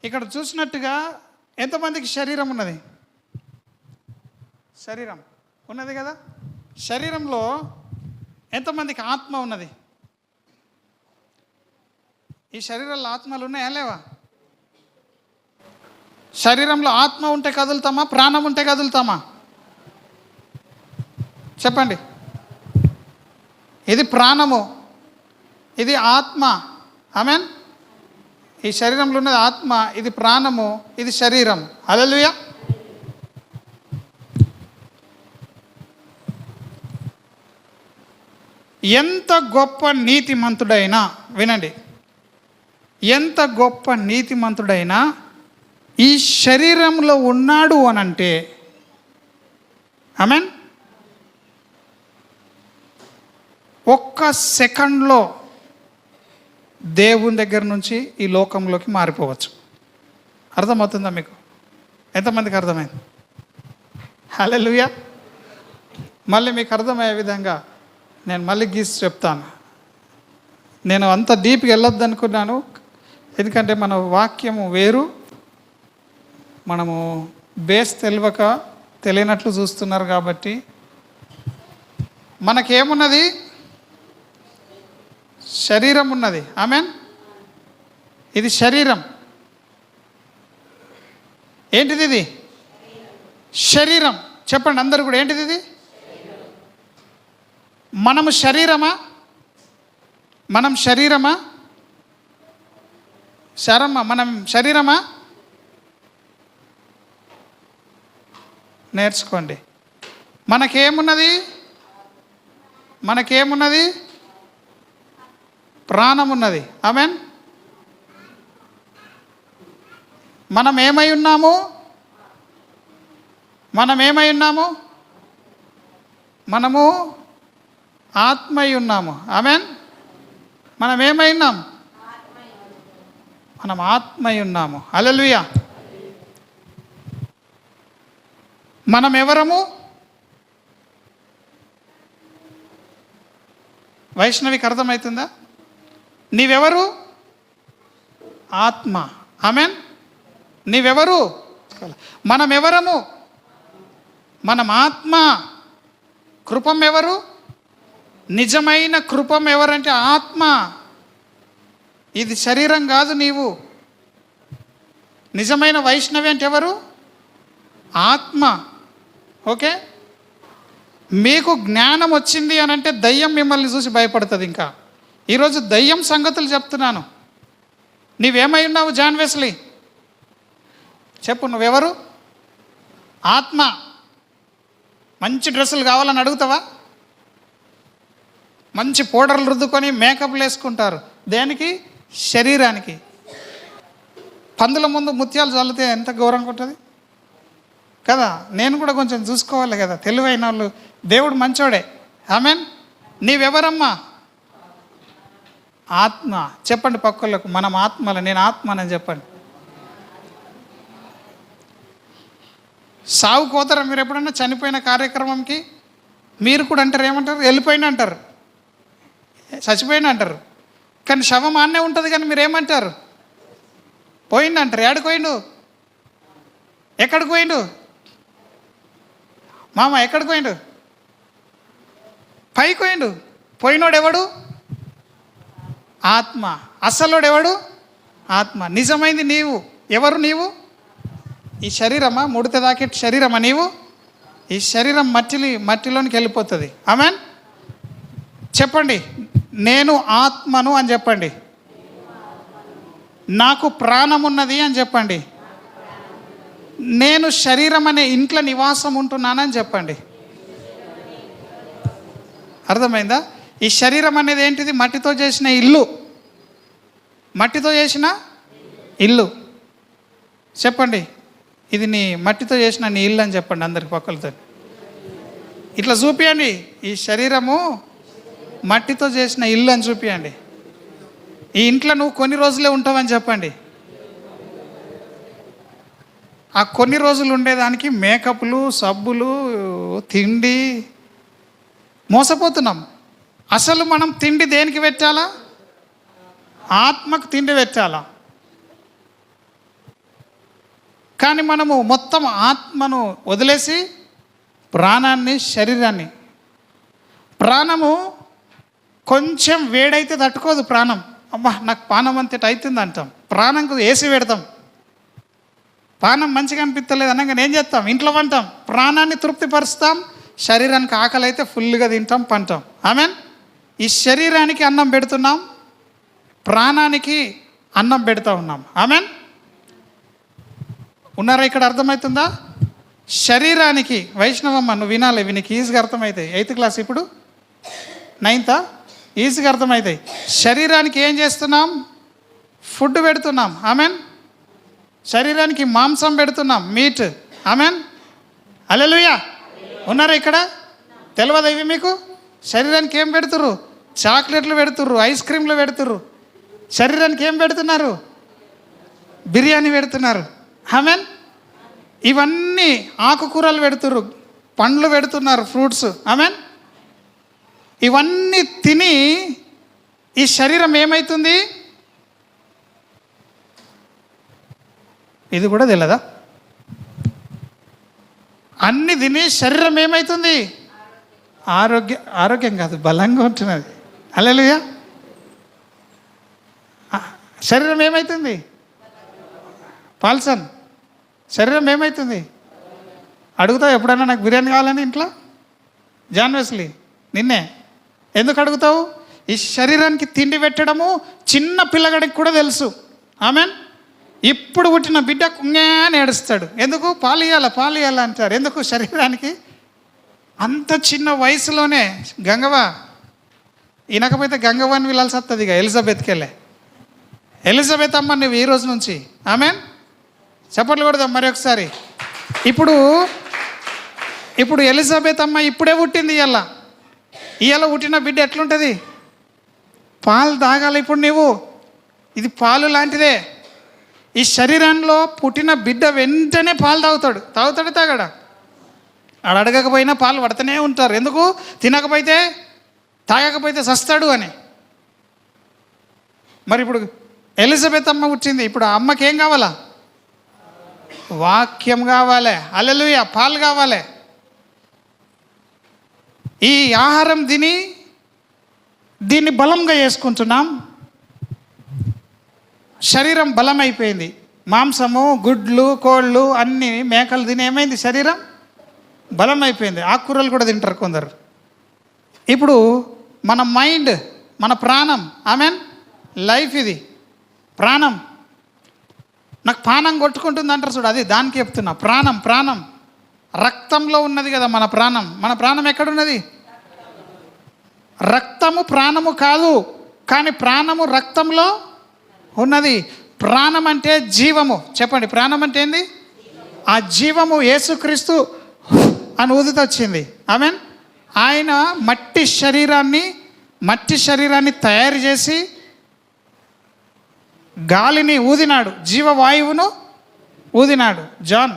ఇక్కడ చూసినట్టుగా ఎంతమందికి శరీరం ఉన్నది? శరీరం ఉన్నది కదా. శరీరంలో ఎంతమందికి ఆత్మ ఉన్నది? ఈ శరీరంలో ఆత్మలు ఉన్నాయా లేవా? శరీరంలో ఆత్మ ఉంటే కదులుతామా? ప్రాణం ఉంటే కదులుతామా? చెప్పండి. ఇది ప్రాణము, ఇది ఆత్మ. ఆమేన్. ఈ శరీరంలో ఉన్నది ఆత్మ, ఇది ప్రాణము, ఇది శరీరం. హల్లెలూయా. ఎంత గొప్ప నీతిమంతుడైనా, వినండి, ఎంత గొప్ప నీతిమంతుడైనా ఈ శరీరంలో ఉన్నాడు అనంటే, ఆమేన్, ఒక్క సెకండ్లో దేవుని దగ్గర నుంచి ఈ లోకంలోకి మారిపోవచ్చు. అర్థమవుతుందా మీకు? ఎంతమందికి అర్థమైంది? హల్లెలూయా. మళ్ళీ మీకు అర్థమయ్యే విధంగా నేను మళ్ళీ గీసి చెప్తాను. నేను అంత డీప్గా వెళ్ళొద్దు అనుకున్నాను, ఎందుకంటే మన వాక్యము వేరు, మనము బేస్ తెలియనట్లు చూస్తున్నారు కాబట్టి. మనకేమున్నది? శరీరం ఉన్నది. ఆమేన్. ఇది శరీరం. ఏంటిది? ఇది శరీరం. చెప్పండి అందరూ కూడా, ఏంటిది ఇది? మనము శరీరమా? మనం శరీరమా? మనం శరీరమా? నేర్చుకోండి. మనకేమున్నది? ప్రాణం ఉన్నది. ఆమేన్. మనం ఏమై ఉన్నాము? మనము ఆత్మై ఉన్నాము. ఆమేన్. మనం ఏమై ఉన్నాం? మనం ఆత్మై ఉన్నాము. హల్లెలూయా. మనం ఎవరము? వైష్ణవికి అర్థమవుతుందా? నీవెవరు? ఆత్మ. ఆమేన్. నీవెవరు? మనం ఎవరము? మనం ఆత్మ. కృపం ఎవరు? నిజమైన కృపం ఎవరంటే ఆత్మ. ఇది శరీరం కాదు. నీవు నిజమైన వైష్ణవి అంటే ఎవరు? ఆత్మ. ఓకే. మీకు జ్ఞానం వచ్చింది అని అంటే దయ్యం మిమ్మల్ని చూసి భయపడుతుంది. ఇంకా ఈరోజు దయ్యం సంగతులు చెప్తున్నాను. నీవేమై ఉన్నావు? జాన్ వెస్లీ చెప్పు, నువ్వెవరు? ఆత్మ. మంచి డ్రెస్సులు కావాలని అడుగుతావా? మంచి పౌడర్లు రుద్దుకొని మేకప్లు వేసుకుంటారు. దేనికి? శరీరానికి. పందుల ముందు ముత్యాలు చల్లితే ఎంత గౌరవంగా ఉంటుంది కదా. నేను కూడా కొంచెం చూసుకోవాలి కదా. తెలివైన వాళ్ళు, దేవుడు మంచోడే. ఆమేన్. నీవెవరమ్మా? ఆత్మ. చెప్పండి పక్కలకు, మనం ఆత్మల, నేను ఆత్మనని చెప్పండి. సావు కోతారా మీరు ఎప్పుడన్నా? చనిపోయిన కార్యక్రమంకి మీరు కూడా అంటారు, ఏమంటారు? వెళ్ళిపోయిన అంటారు, చచ్చిపోయిన అంటారు. కానీ శవం ఆన్నే ఉంటుంది. కానీ మీరు ఏమంటారు? పోయిండు అంటారు. ఎక్కడికి పోయిండు? ఎక్కడికి పోయిండు మామ? ఎక్కడికి పోయిండు? పైకి పోయిండు. పోయినోడు ఎవడు? ఆత్మ. అసలోడు ఎవడు? ఆత్మ. నిజమైంది నీవు. ఎవరు నీవు? ఈ శరీరమా? ముడత దాకే శరీరమా నీవు? ఈ శరీరం మట్టిలోనికి వెళ్ళిపోతుంది. ఆమేన్. చెప్పండి, నేను ఆత్మను అని చెప్పండి. నాకు ప్రాణం ఉన్నది అని చెప్పండి. నేను శరీరం అనే ఇంట్లో నివాసం ఉంటున్నానని చెప్పండి. అర్థమైందా? ఈ శరీరం అనేది ఏంటిది? మట్టితో చేసిన ఇల్లు. మట్టితో చేసిన ఇల్లు. చెప్పండి, ఇది నీ మట్టితో చేసిన నీ ఇల్లు అని చెప్పండి అందరికి పక్కలతో. ఇట్లా చూపియండి, ఈ శరీరము మట్టితో చేసిన ఇల్లు అని చూపియండి. ఈ ఇంట్లో నువ్వు కొన్ని రోజులే ఉంటావని చెప్పండి. ఆ కొన్ని రోజులు ఉండేదానికి మేకప్లు, సబ్బులు, తిండి మోసపోతున్నాం. అసలు మనం తిండి దేనికి పెట్టాలా? ఆత్మకు తిండి పెట్టాలా. కానీ మనము మొత్తం ఆత్మను వదిలేసి ప్రాణాన్ని, శరీరాన్ని, ప్రాణము కొంచెం వేడైతే తట్టుకోదు. ప్రాణం అమ్మా నాకు పానం అంతటి అవుతుంది అంటాం, ప్రాణంకు వేసి పెడతాం. పానం మంచిగా అనిపించలేదు అనగానే ఏం చేస్తాం? ఇంట్లో పంటాం, ప్రాణాన్ని తృప్తిపరుస్తాం, శరీరానికి ఆకలి అయితే ఫుల్గా తింటాం, పంటాం. ఆమెన్. ఈ శరీరానికి అన్నం పెడుతున్నాం, ప్రాణానికి అన్నం పెడతా ఉన్నాం. ఆమెన్. ఉన్నారా ఇక్కడ? అర్థమవుతుందా? శరీరానికి, వైష్ణవమ్మ నువ్వు వినాలి, నీకు ఈజీగా అర్థమవుతాయి. 8th క్లాస్, ఇప్పుడు 9th, ఈజీగా అర్థమవుతాయి. శరీరానికి ఏం చేస్తున్నాం? ఫుడ్ పెడుతున్నాం. ఆమెన్. శరీరానికి మాంసం పెడుతున్నాం, మీట్. ఆమెన్. హల్లెలూయా. ఉన్నారా ఇక్కడ? తెలియదు ఇవి మీకు? శరీరానికి ఏం పెడుతుర్రు? చాక్లెట్లు పెడుతుర్రు, ఐస్ క్రీమ్లు పెడుతుర్రు. శరీరానికి ఏం పెడుతున్నారు? బిర్యానీ పెడుతున్నారు. ఆమెన్. ఇవన్నీ ఆకుకూరలు పెడుతుర్రు, పండ్లు పెడుతున్నారు, ఫ్రూట్స్. ఆమెన్. ఇవన్నీ తిని ఈ శరీరం ఏమవుతుంది? ఇది కూడా తెలియదా? అన్ని తిని శరీరం ఏమవుతుంది? ఆరోగ్యం కాదు, బలంగా ఉంటున్నది. హల్లెలూయా. శరీరం ఏమవుతుంది? పాల్సన్, శరీరం ఏమవుతుంది? అడుగుతావు ఎప్పుడైనా నాకు బిర్యానీ కావాలని ఇంట్లో? జాన్ వెస్లీ నిన్నే ఎందుకు అడుగుతావు? ఈ శరీరానికి తిండి పెట్టడము చిన్న పిల్లగాడికి కూడా తెలుసు. ఆమెన్. ఇప్పుడు పుట్టిన బిడ్డ కుంగానే ఏడుస్తాడు. ఎందుకు? పాలు ఇవ్వాలా అంటారు. ఎందుకు? శరీరానికి అంత చిన్న వయసులోనే గంగవ్వ ఇనకపోతే గంగవ్వని వెళ్ళాల్సి వస్తుంది. ఇక ఎలిజబెత్కి వెళ్ళే, ఎలిజబెత్ అమ్మ నువ్వు ఈ రోజు నుంచి. ఆమెన్. చప్పట్లు కొడదాం మరి ఒకసారి. ఇప్పుడు ఎలిజబెత్ అమ్మ ఇప్పుడే పుట్టింది. ఇవాళ పుట్టిన బిడ్డ ఎట్లుంటుంది? పాలు తాగాలి ఇప్పుడు నువ్వు. ఇది పాలు లాంటిదే. ఈ శరీరంలో పుట్టిన బిడ్డ వెంటనే పాలు తాగడా? ఆడ అడగకపోయినా పాలు పడుతూనే ఉంటారు. ఎందుకు? తినకపోతే, తాగకపోతే సస్తాడు అని. మరి ఇప్పుడు ఎలిజబెత్ అమ్మ వచ్చింది. ఇప్పుడు ఆ అమ్మకి ఏం కావాలా? వాక్యం కావాలి. హల్లెలూయా. పాలు కావాలి. ఈ ఆహారం తిని దీన్ని బలంగా చేసుకుంటున్నాం. శరీరం బలమైపోయింది. మాంసము, గుడ్లు, కోళ్ళు, అన్ని మేకలు తిని ఏమైంది? శరీరం బలమైపోయింది. ఆకుకూరలు కూడా తింటారు కొందరు. ఇప్పుడు మన మైండ్, మన ప్రాణం. ఆమెన్. లైఫ్ ఇది ప్రాణం. నాకు ప్రాణం కొట్టుకుంటుంది అంటారు చూడు, అది దానికి చెప్తున్నా. ప్రాణం రక్తంలో ఉన్నది కదా మన ప్రాణం. మన ప్రాణం ఎక్కడున్నది? రక్తము ప్రాణము కాదు, కానీ ప్రాణము రక్తంలో ఉన్నది. ప్రాణం అంటే జీవము. చెప్పండి, ప్రాణం అంటే ఏంది? ఆ జీవము యేసుక్రీస్తు అని ఊదితో వచ్చింది. ఆమెన్. ఆయన మట్టి శరీరాన్ని తయారు చేసి గాలిని ఊదినాడు, జీవవాయువును ఊదినాడు. జాన్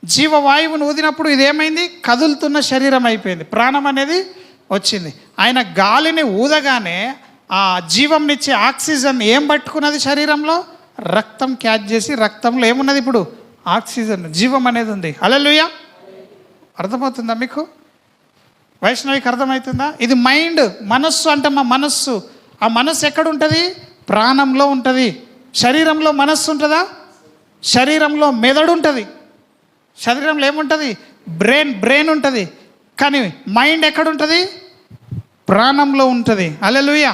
జీవవాయువును ఊదినప్పుడు ఇదేమైంది? కదులుతున్న శరీరం అయిపోయింది. ప్రాణం అనేది వచ్చింది. ఆయన గాలిని ఊదగానే ఆ జీవంనిచ్చే ఆక్సిజన్ ఏం పట్టుకున్నది? శరీరంలో రక్తం క్యాచ్ చేసి, రక్తంలో ఏమున్నది? ఇప్పుడు ఆక్సిజన్, జీవం అనేది ఉంది. హల్లెలూయా. అర్థమవుతుందా మీకు? వైష్ణవికి అర్థమవుతుందా? ఇది మైండ్, మనస్సు అంటమ్మా. మనస్సు, ఆ మనస్సు ఎక్కడ ఉంటుంది? ప్రాణంలో ఉంటుంది. శరీరంలో మనస్సు ఉంటుందా? శరీరంలో మెదడు ఉంటుంది. శరీరంలో ఏముంటుంది? బ్రెయిన్ ఉంటుంది. కానీ మైండ్ ఎక్కడుంటుంది? ప్రాణంలో ఉంటుంది. హల్లెలూయా.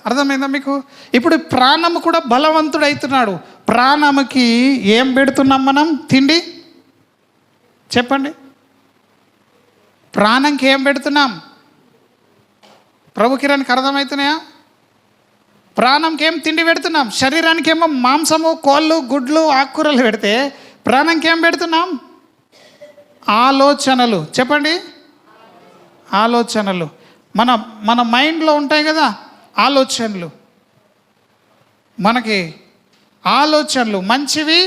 అర్థమైందా మీకు? ఇప్పుడు ప్రాణము కూడా బలవంతుడు అవుతున్నాడు. ప్రాణముకి ఏం పెడుతున్నాం మనం? తిండి. చెప్పండి, ప్రాణంకి ఏం పెడుతున్నాం? ప్రభు కిరణ్కి అర్థమవుతున్నాయా? ప్రాణంకి ఏం తిండి పెడుతున్నాం? శరీరానికి ఏమో మాంసము, కోళ్ళు, గుడ్లు, ఆకుకూరలు పెడితే ప్రాణంకి ఏం పెడుతున్నాం? ఆలోచనలు. చెప్పండి, ఆలోచనలు. మన మైండ్లో ఉంటాయి కదా ఆలోచనలు. మనకి ఆలోచనలు మంచివి,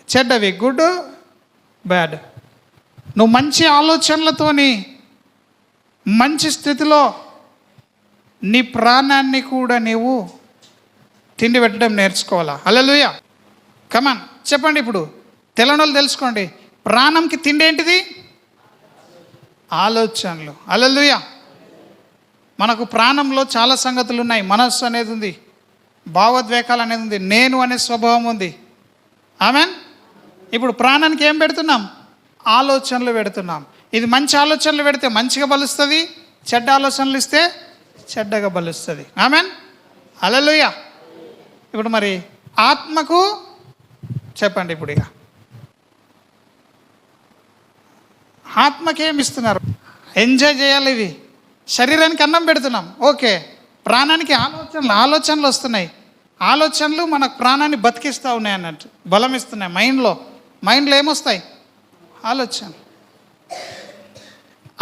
చెడ్డవి, గుడ్, బ్యాడ్. నువ్వు మంచి ఆలోచనలతోని మంచి స్థితిలో నీ ప్రాణాన్ని కూడా నీవు తిండి పెట్టడం నేర్చుకోవాలా. హల్లెలూయా. కమాన్ చెప్పండి. ఇప్పుడు తెలంగాణలో తెలుసుకోండి, ప్రాణంకి తిండి ఏంటిది? ఆలోచనలు. హల్లెలూయా. మనకు ప్రాణంలో చాలా సంగతులు ఉన్నాయి. మనస్సు అనేది ఉంది, భావోద్వేగాలు అనేది ఉంది, నేను అనే స్వభావం ఉంది. ఆమెన్. ఇప్పుడు ప్రాణానికి ఏం పెడుతున్నాం? ఆలోచనలు పెడుతున్నాం. ఇది మంచి ఆలోచనలు పెడితే మంచిగా బలుస్తుంది, చెడ్డ ఆలోచనలు ఇస్తే చెడ్డగా బలుస్తుంది. ఆమెన్. హల్లెలూయా. ఇప్పుడు మరి ఆత్మకు చెప్పండి. ఇప్పుడు ఇక ఆత్మకి ఏమి ఇస్తున్నారు? ఎంజాయ్ చేయాలి. ఇవి శరీరానికి అన్నం పెడుతున్నాం, ఓకే. ప్రాణానికి ఆలోచనలు వస్తున్నాయి. ఆలోచనలు మనకు ప్రాణాన్ని బతికిస్తూ ఉన్నాయి అన్నట్టు, బలం ఇస్తున్నాయి. మైండ్లో ఏమొస్తాయి? ఆలోచనలు.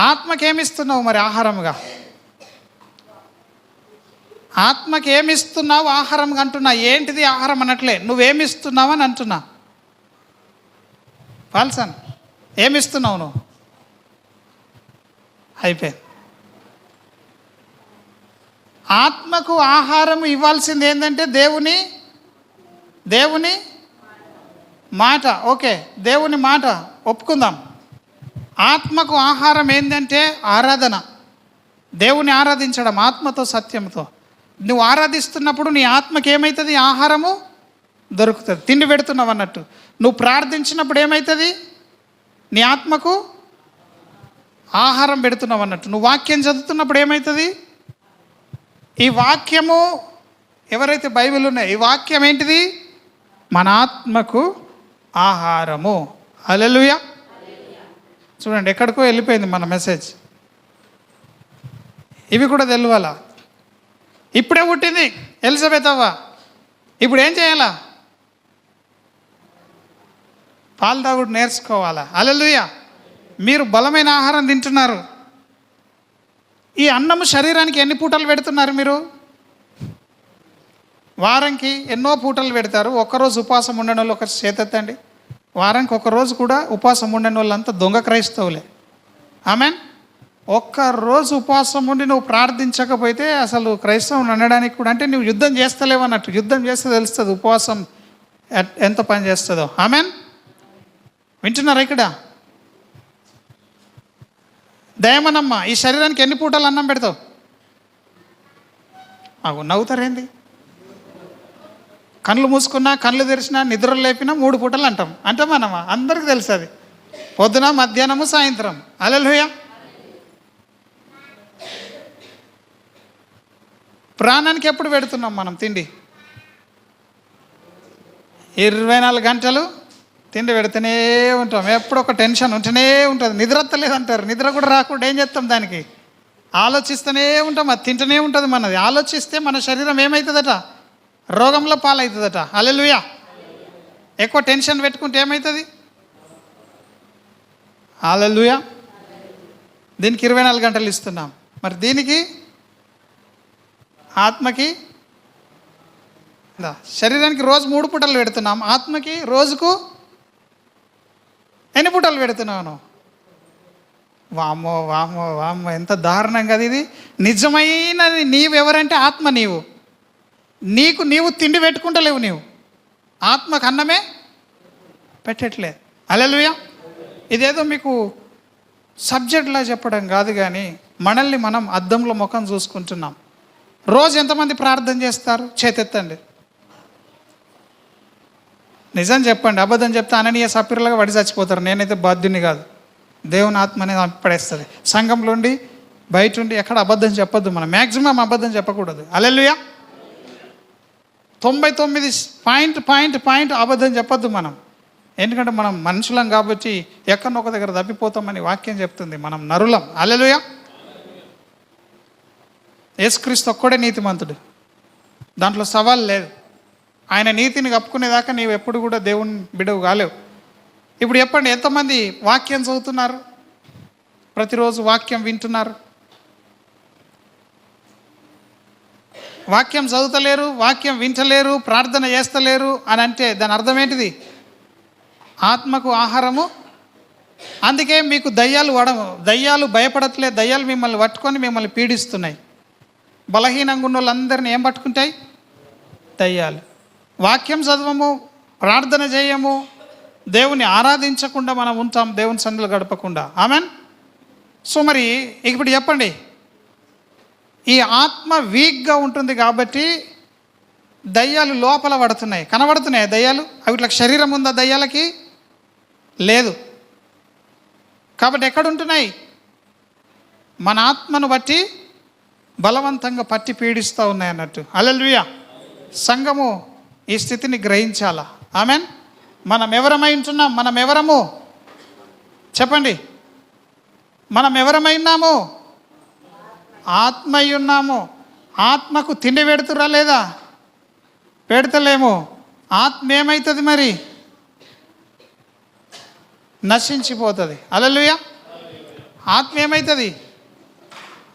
ఆత్మకి ఏమిస్తున్నావు మరి ఆహారంగా? ఆత్మకి ఏమిస్తున్నావు ఆహారంగా అంటున్నా. ఏంటిది ఆహారం అనట్లే, నువ్వేమిస్తున్నావు అని అంటున్నా. పాల్సన్, ఏమిస్తున్నావు నువ్వు? అయిపోయింది. ఆత్మకు ఆహారం ఇవ్వాల్సింది ఏంటంటే దేవుని మాట. ఓకే, దేవుని మాట ఒప్పుకుందాం. ఆత్మకు ఆహారం ఏంటంటే ఆరాధన, దేవుని ఆరాధించడం ఆత్మతో సత్యంతో. నువ్వు ఆరాధిస్తున్నప్పుడు నీ ఆత్మకి ఏమవుతుంది? ఆహారము దొరుకుతుంది, తిండి పెడుతున్నావు అన్నట్టు. నువ్వు ప్రార్థించినప్పుడు ఏమవుతుంది? నీ ఆత్మకు ఆహారం పెడుతున్నావు అన్నట్టు. నువ్వు వాక్యం చదువుతున్నప్పుడు ఏమవుతుంది? ఈ వాక్యము ఎవరైతే బైబిల్ ఉన్నాయో ఈ వాక్యం ఏంటిది? మన ఆత్మకు ఆహారము. హల్లెలూయా. చూడండి, ఎక్కడికో వెళ్ళిపోయింది మన మెసేజ్. ఇవి కూడా తెలవాలా. ఇప్పుడే పుట్టింది ఎలిజబెత్ అవ్వ, ఇప్పుడు ఏం చేయాలా? పాలు తాగుడు నేర్చుకోవాలా. హల్లెలూయా. మీరు బలమైన ఆహారం తింటున్నారు. ఈ అన్నము శరీరానికి ఎన్ని పూటలు పెడుతున్నారు మీరు? వారంకి ఎన్నో పూటలు పెడతారు. ఒక్కరోజు ఉపవాసం ఉండని వాళ్ళు ఒక చేతెత్తండి. వారానికి ఒక్కరోజు కూడా ఉపవాసం ఉండని వాళ్ళంతా దొంగ క్రైస్తవులే. ఆమెన్. ఒక్కరోజు ఉపవాసం ఉండి నువ్వు ప్రార్థించకపోతే అసలు క్రైస్తవం అనడానికి కూడా, అంటే నువ్వు యుద్ధం చేస్తలేవు అన్నట్టు. యుద్ధం చేస్తే తెలుస్తుంది ఉపవాసం ఎంత పని చేస్తుందో. ఆమెన్. వింటున్నారా? ఇక్కడ దయమనమ్మ, ఈ శరీరానికి ఎన్ని పూటలు అన్నం పెడతావు? నవ్వుతారేంది? కళ్ళు మూసుకున్నా కళ్ళు తెరిచినా నిద్రలు లేపినా 3 పూటలు అంటాం. మనమా? అందరికీ తెలుసు అది. పొద్దున, మధ్యాహ్నము, సాయంత్రం. హల్లెలూయా. ప్రాణానికి ఎప్పుడు పెడుతున్నాం మనం తిండి? 24 గంటలు తిండి పెడుతూనే ఉంటాం. ఎప్పుడు ఒక టెన్షన్ ఉంటూనే ఉంటుంది. నిద్రత్తలేదంటారు. నిద్ర కూడా రాకుండా ఏం చేస్తాం? దానికి ఆలోచిస్తూనే ఉంటాం. అది తింటూనే ఉంటుంది మనది. ఆలోచిస్తే మన శరీరం ఏమవుతుందట? రోగంలో పాలవుతుందట. హల్లెలూయా. ఎక్కువ టెన్షన్ పెట్టుకుంటే ఏమవుతుంది? హల్లెలూయా. దీనికి 24 గంటలు ఇస్తున్నాం. మరి దీనికి ఆత్మకి శరీరానికి రోజు 3 పూటలు పెడుతున్నాం. ఆత్మకి రోజుకు ఎన్ని పూటలు పెడుతున్నాను? వామ్మో వామ్మో వామ్మో, ఎంత దారుణం కదా ఇది. నిజమైన నీవెవరంటే ఆత్మ. నీవు తిండి పెట్టుకుంటలేవు. నీవు ఆత్మకు అన్నమే పెట్టట్లేదు. హల్లెలూయా. ఇదేదో మీకు సబ్జెక్ట్లా చెప్పడం కాదు, కానీ మనల్ని మనం అద్దంలో ముఖం చూసుకుంటున్నాం. రోజు ఎంతమంది ప్రార్థన చేస్తారు? చేతెత్తండి. నిజం చెప్పండి. అబద్ధం చెప్తే అననీయ సప్పిరలుగా వడి చచ్చిపోతారు. నేనైతే బాధ్యుని కాదు. దేవుని ఆత్మ అనేది పడేస్తుంది. సంఘంలో ఉండి బయట ఉండి ఎక్కడ అబద్ధం చెప్పొద్దు. మనం మ్యాక్సిమం అబద్ధం చెప్పకూడదు. హల్లెలూయా. 99 అబద్ధం చెప్పొద్దు మనం. ఎందుకంటే మనం మనుషులం కాబట్టి ఎక్కడొక దగ్గర తప్పిపోతామని వాక్యం చెప్తుంది. మనం నరులం. హల్లెలూయా. యేసుక్రీస్తు ఒక్కడే నీతిమంతుడు, దాంట్లో సవాల్ లేదు. ఆయన నీతిని కప్పుకునేదాకా నీవు ఎప్పుడు కూడా దేవుని బిడవు కాలేవు. ఇప్పుడు చెప్పండి, ఎంతమంది వాక్యం చదువుతున్నారు? ప్రతిరోజు వాక్యం వింటున్నారు? వాక్యం చదువుతలేరు, వాక్యం వింటలేరు, ప్రార్థన చేస్తలేరు అని అంటే దాని అర్థం ఏంటిది? ఆత్మకు ఆహారము. అందుకే మీకు దయ్యాలు భయపడట్లేదు. దయ్యాలు మిమ్మల్ని పట్టుకొని మిమ్మల్ని పీడిస్తున్నాయి. బలహీనంగా ఉన్న వాళ్ళందరినీ ఏం పట్టుకుంటాయి? దయ్యాలు. వాక్యం చదవము, ప్రార్థన చేయము, దేవుని ఆరాధించకుండా మనం ఉంటాం, దేవుని సన్నిధిలో గడపకుండా. ఆమెన్. సో మరి ఇప్పుడు చెప్పండి, ఈ ఆత్మ వీక్గా ఉంటుంది కాబట్టి దయ్యాలు లోపల పడుతున్నాయి, కనబడుతున్నాయి దయ్యాలు. అవిట్లకు శరీరం ఉందా? దయ్యాలకి లేదు. కాబట్టి ఎక్కడుంటున్నాయి? మన ఆత్మను బట్టి బలవంతంగా పట్టి పీడిస్తూ ఉన్నాయి అన్నట్టు. హల్లెలూయా. సంఘము ఈ స్థితిని గ్రహించాలా. ఆమెన్. మనం ఎవరమై ఉంటున్నాం? మనం ఎవరము చెప్పండి. మనం ఎవరమైనాము? ఆత్మై ఉన్నాము. ఆత్మకు తిండి పెడుతురా లేదా? పెడతలేము. ఆత్మ ఏమవుతుంది మరి? నశించిపోతుంది. హల్లెలూయా. ఆత్మ ఏమవుతుంది?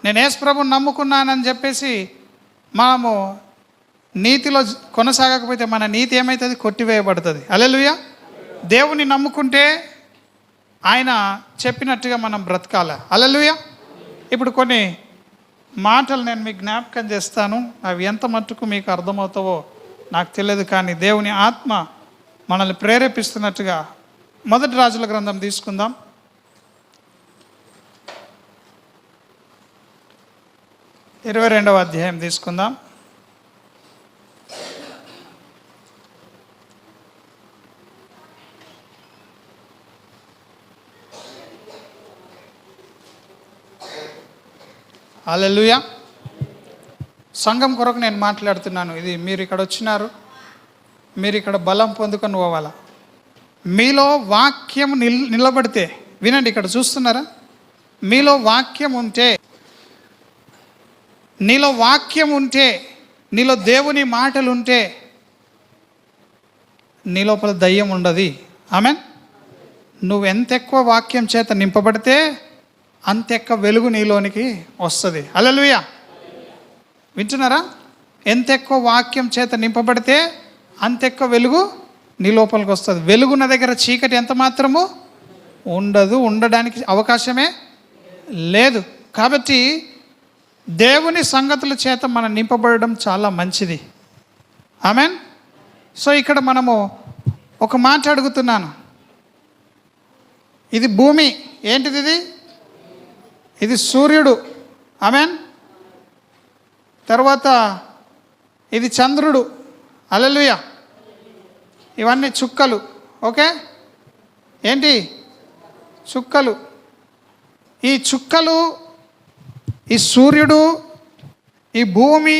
నేను యేసు ప్రభువుని నమ్ముకున్నానని చెప్పేసి మనము నీతిలో కొనసాగకపోతే మన నీతి ఏమవుతుంది? కొట్టివేయబడుతుంది. హల్లెలూయా. దేవుని నమ్ముకుంటే ఆయన చెప్పినట్టుగా మనం బ్రతకాలి. హల్లెలూయా. ఇప్పుడు కొన్ని మాటలు నేను మీకు జ్ఞాపకం చేస్తాను. అవి ఎంత మట్టుకు మీకు అర్థమవుతావో నాకు తెలియదు, కానీ దేవుని ఆత్మ మనల్ని ప్రేరేపిస్తున్నట్టుగా. మొదటి రాజుల గ్రంథం తీసుకుందాం. 22వ అధ్యాయం తీసుకుందాం. హల్లెలూయా. సంఘం కొరకు నేను మాట్లాడుతున్నాను. ఇది మీరు ఇక్కడ వచ్చినారు, మీరు ఇక్కడ బలం పొందుకొని పోవాలా. మీలో వాక్యం నిలబడితే, వినండి, ఇక్కడ చూస్తున్నారా? మీలో వాక్యం ఉంటే, నీలో వాక్యం ఉంటే, నీలో దేవుని మాటలు ఉంటే నీ లోపల దయ్యం ఉండదు. ఆమెన్. నువ్వు ఎంత ఎక్కువ వాక్యం చేత నింపబడితే అంత ఎక్కువ వెలుగు నీలోనికి వస్తుంది. హల్లెలూయా. వింటున్నారా? ఎంత ఎక్కువ వాక్యం చేత నింపబడితే అంత ఎక్కువ వెలుగు నీ లోపలికి వస్తుంది. వెలుగున్న దగ్గర చీకటి ఎంత మాత్రము ఉండదు, ఉండడానికి అవకాశమే లేదు. కాబట్టి దేవుని సంగతుల చేత మనం నింపబడడం చాలా మంచిది. ఆమెన్. సో ఇక్కడ మనము ఒక మాట అడుగుతున్నాను. ఇది భూమి. ఏంటిది ఇది? ఇది సూర్యుడు. ఆమెన్. తర్వాత ఇది చంద్రుడు. హల్లెలూయా. ఇవన్నీ చుక్కలు. ఓకే, ఏంటి? చుక్కలు. ఈ చుక్కలు, ఈ సూర్యుడు, ఈ భూమి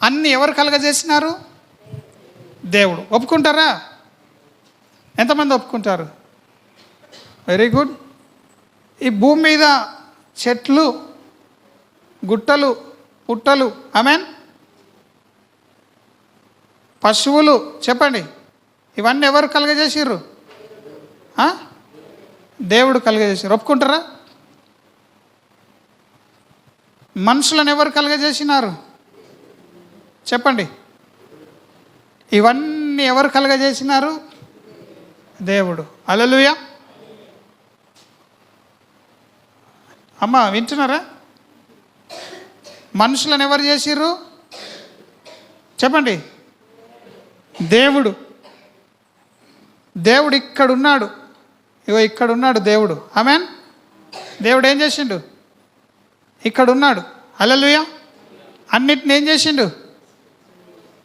అన్నీ ఎవరు కలగజేసినారు? దేవుడు. ఒప్పుకుంటారా? ఎంతమంది ఒప్పుకుంటారు? Very good. ఈ భూమి మీద చెట్లు, గుట్టలు, పుట్టలు, ఆమెన్, పశువులు, చెప్పండి, ఇవన్నీ ఎవరు కలగజేసిర్రు? దేవుడు కలగజేసారు. ఒప్పుకుంటారా? మనుషులను ఎవరు కలగజేసినారు? చెప్పండి. ఇవన్నీ ఎవరు కలగజేసినారు? దేవుడు. హల్లెలూయా. అమ్మ వింటున్నారా? మనుషులను ఎవరు చేసిర్రు? చెప్పండి. దేవుడు. దేవుడు ఇక్కడున్నాడు. ఇగో ఇక్కడున్నాడు దేవుడు. ఆమెన్. దేవుడు ఏం చేసిండు? ఇక్కడున్నాడు. హల్లెలూయా. అన్నిటిని ఏం చేసిండు?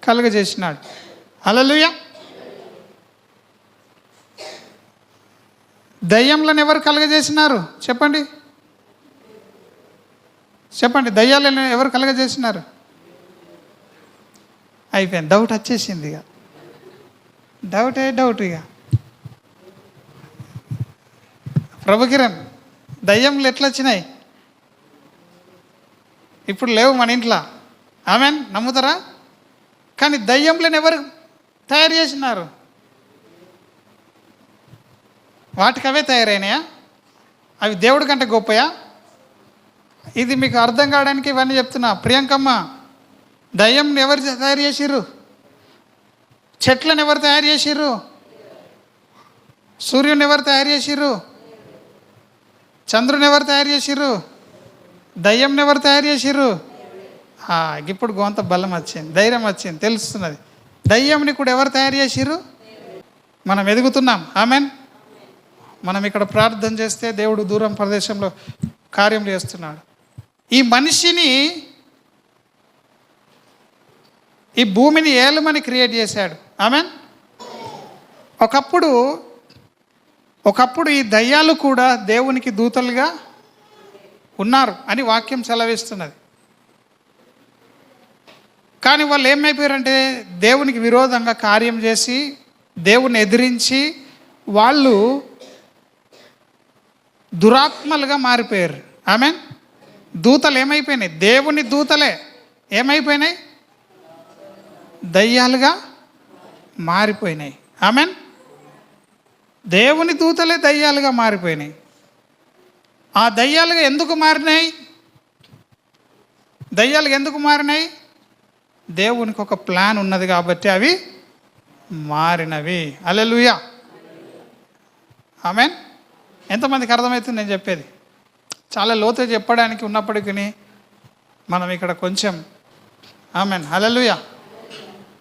కలుగజేసినాడు. హల్లెలూయా. దయ్యంలను ఎవరు కలుగజేసినారు? చెప్పండి. చెప్పండి. దయ్యాలను ఎవరు కలుగజేసినారు? అయిపోయింది. డౌట్ వచ్చేసింది. ఇక డౌట్. ఇక ప్రభుకిరణ్, దయ్యంలు ఎట్లా వచ్చినాయి? ఇప్పుడు లేవు మన ఇంట్లో. ఆమెన్. నమ్ముతారా? కానీ దయ్యంలను ఎవరు తయారు చేసినారు? వాటికి అవే తయారైనాయా? అవి దేవుడి కంటే గొప్పయా? ఇది మీకు అర్థం కావడానికి ఇవన్నీ చెప్తున్నా. ప్రియాంకమ్మ, దయ్యంని ఎవరు తయారు చేసిర్రు? చెట్లను ఎవరు తయారు చేసిర్రు? సూర్యుని ఎవరు తయారు చేసిర్రు? చంద్రుని ఎవరు తయారు చేసిర్రు? దయ్యంని ఎవరు తయారు చేసిర్రు? ఇప్పుడు కొంత బలం వచ్చింది, ధైర్యం వచ్చింది, తెలుస్తున్నది. దయ్యంని కూడా ఎవరు తయారు చేసిర్రు? మనం ఎదుగుతున్నాం. ఆమెన్. మనం ఇక్కడ ప్రార్థన చేస్తే దేవుడు దూరం ప్రదేశంలో కార్యం చేస్తున్నాడు. ఈ మనిషిని, ఈ భూమిని ఏలుమని క్రియేట్ చేశాడు. ఆమెన్. ఒకప్పుడు ఈ దయ్యాలు కూడా దేవునికి దూతలుగా ఉన్నారు అని వాక్యం సెలవిస్తున్నది. కానీ వాళ్ళు ఏమైపోయారంటే దేవునికి విరోధంగా కార్యం చేసి దేవుని ఎదిరించి వాళ్ళు దురాత్మలుగా మారిపోయారు. ఆమెన్. దూతలు ఏమైపోయినాయి? దేవుని దూతలే ఏమైపోయినాయి? దయ్యాలుగా మారిపోయినాయి. ఆమెన్. దేవుని దూతలే దయ్యాలుగా మారిపోయినాయి. ఆ దయ్యాలుగా ఎందుకు మారినాయి? దయ్యాలుగా ఎందుకు మారినాయి? దేవునికి ఒక ప్లాన్ ఉన్నది కాబట్టి అవి మారినవి. హల్లెలూయా. ఆమెన్. ఎంతమందికి అర్థమవుతుంది నేను చెప్పేది? చాలా లోతుగా చెప్పడానికి ఉన్నప్పటికీ మనం ఇక్కడ కొంచెం ఆమెన్. హల్లెలూయా.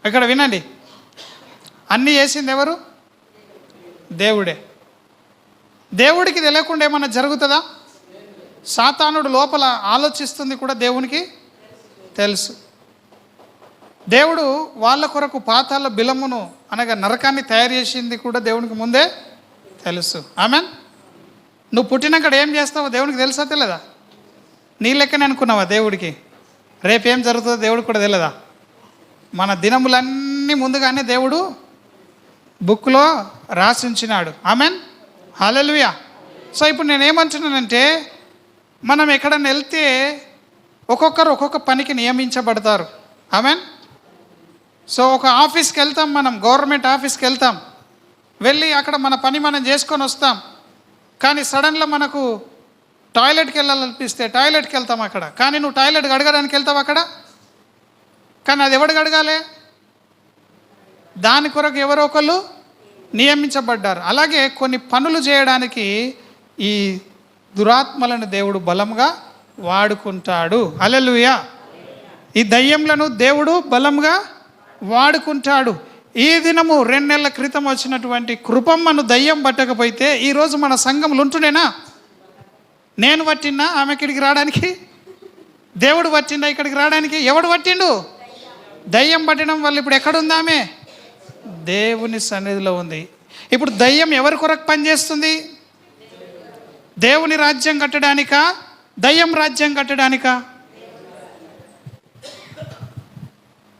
ఇక్కడ వినండి, అన్నీ చేసింది ఎవరు? దేవుడే. దేవుడికి తెలియకుండా ఏమన్నా జరుగుతుందా? సాతానుడు లోపల ఆలోచిస్తుంది కూడా దేవునికి తెలుసు. దేవుడు వాళ్ళ కొరకు పాతాళ బిలమును అనగా నరకాన్ని తయారు చేసింది కూడా దేవునికి ముందే తెలుసు. ఆమెన్. నువ్వు పుట్టినాక ఏం చేస్తావో దేవునికి తెలుసా తెలియదా? నీ లెక్కనే అనుకున్నావా దేవుడికి? రేపేం జరుగుతుందో దేవుడికి కూడా తెలియదా? మన దినములన్నీ ముందుగానే దేవుడు బుక్లో రాసి ఉంచినాడు. ఆమెన్. హల్లెలూయా. సో ఇప్పుడు నేనేమంటున్నానంటే, మనం ఎక్కడన్నా వెళ్తే ఒక్కొక్కరు ఒక్కొక్క పనికి నియమించబడతారు. ఆమెన్. సో ఒక ఆఫీస్కి వెళ్తాం, మనం గవర్నమెంట్ ఆఫీస్కి వెళ్తాం, వెళ్ళి అక్కడ మన పని మనం చేసుకొని వస్తాం. కానీ సడన్గా మనకు టాయిలెట్కి వెళ్ళాలనిపిస్తే టాయిలెట్కి వెళ్తాం అక్కడ. కానీ నువ్వు టాయిలెట్ అడగడానికి వెళ్తావు అక్కడ. కానీ అది ఎవడు అడగాలి? దాని కొరకు ఎవరో ఒకళ్ళు నియమించబడ్డారు. అలాగే కొన్ని పనులు చేయడానికి ఈ దురాత్మలను దేవుడు బలంగా వాడుకుంటాడు. హల్లెలూయా. ఈ దయ్యంలను దేవుడు బలంగా వాడుకుంటాడు. ఈ దినము 2 నెలల క్రితం వచ్చినటువంటి కృపమ్మను దయ్యం పట్టకపోతే ఈరోజు మన సంఘంలో ఉంటుండేనా? నేను పట్టినా ఆమె ఇక్కడికి రావడానికి? దేవుడు పట్టిండా ఇక్కడికి రావడానికి? ఎవడు పట్టిండు? దయ్యం పట్టడం వల్ల ఇప్పుడు ఎక్కడుంది ఆమె? దేవుని సన్నిధిలో ఉంది. ఇప్పుడు దయ్యం ఎవరి కొరకు పనిచేస్తుంది? దేవుని రాజ్యం కట్టడానికా? దయ్యం రాజ్యం కట్టడానికా?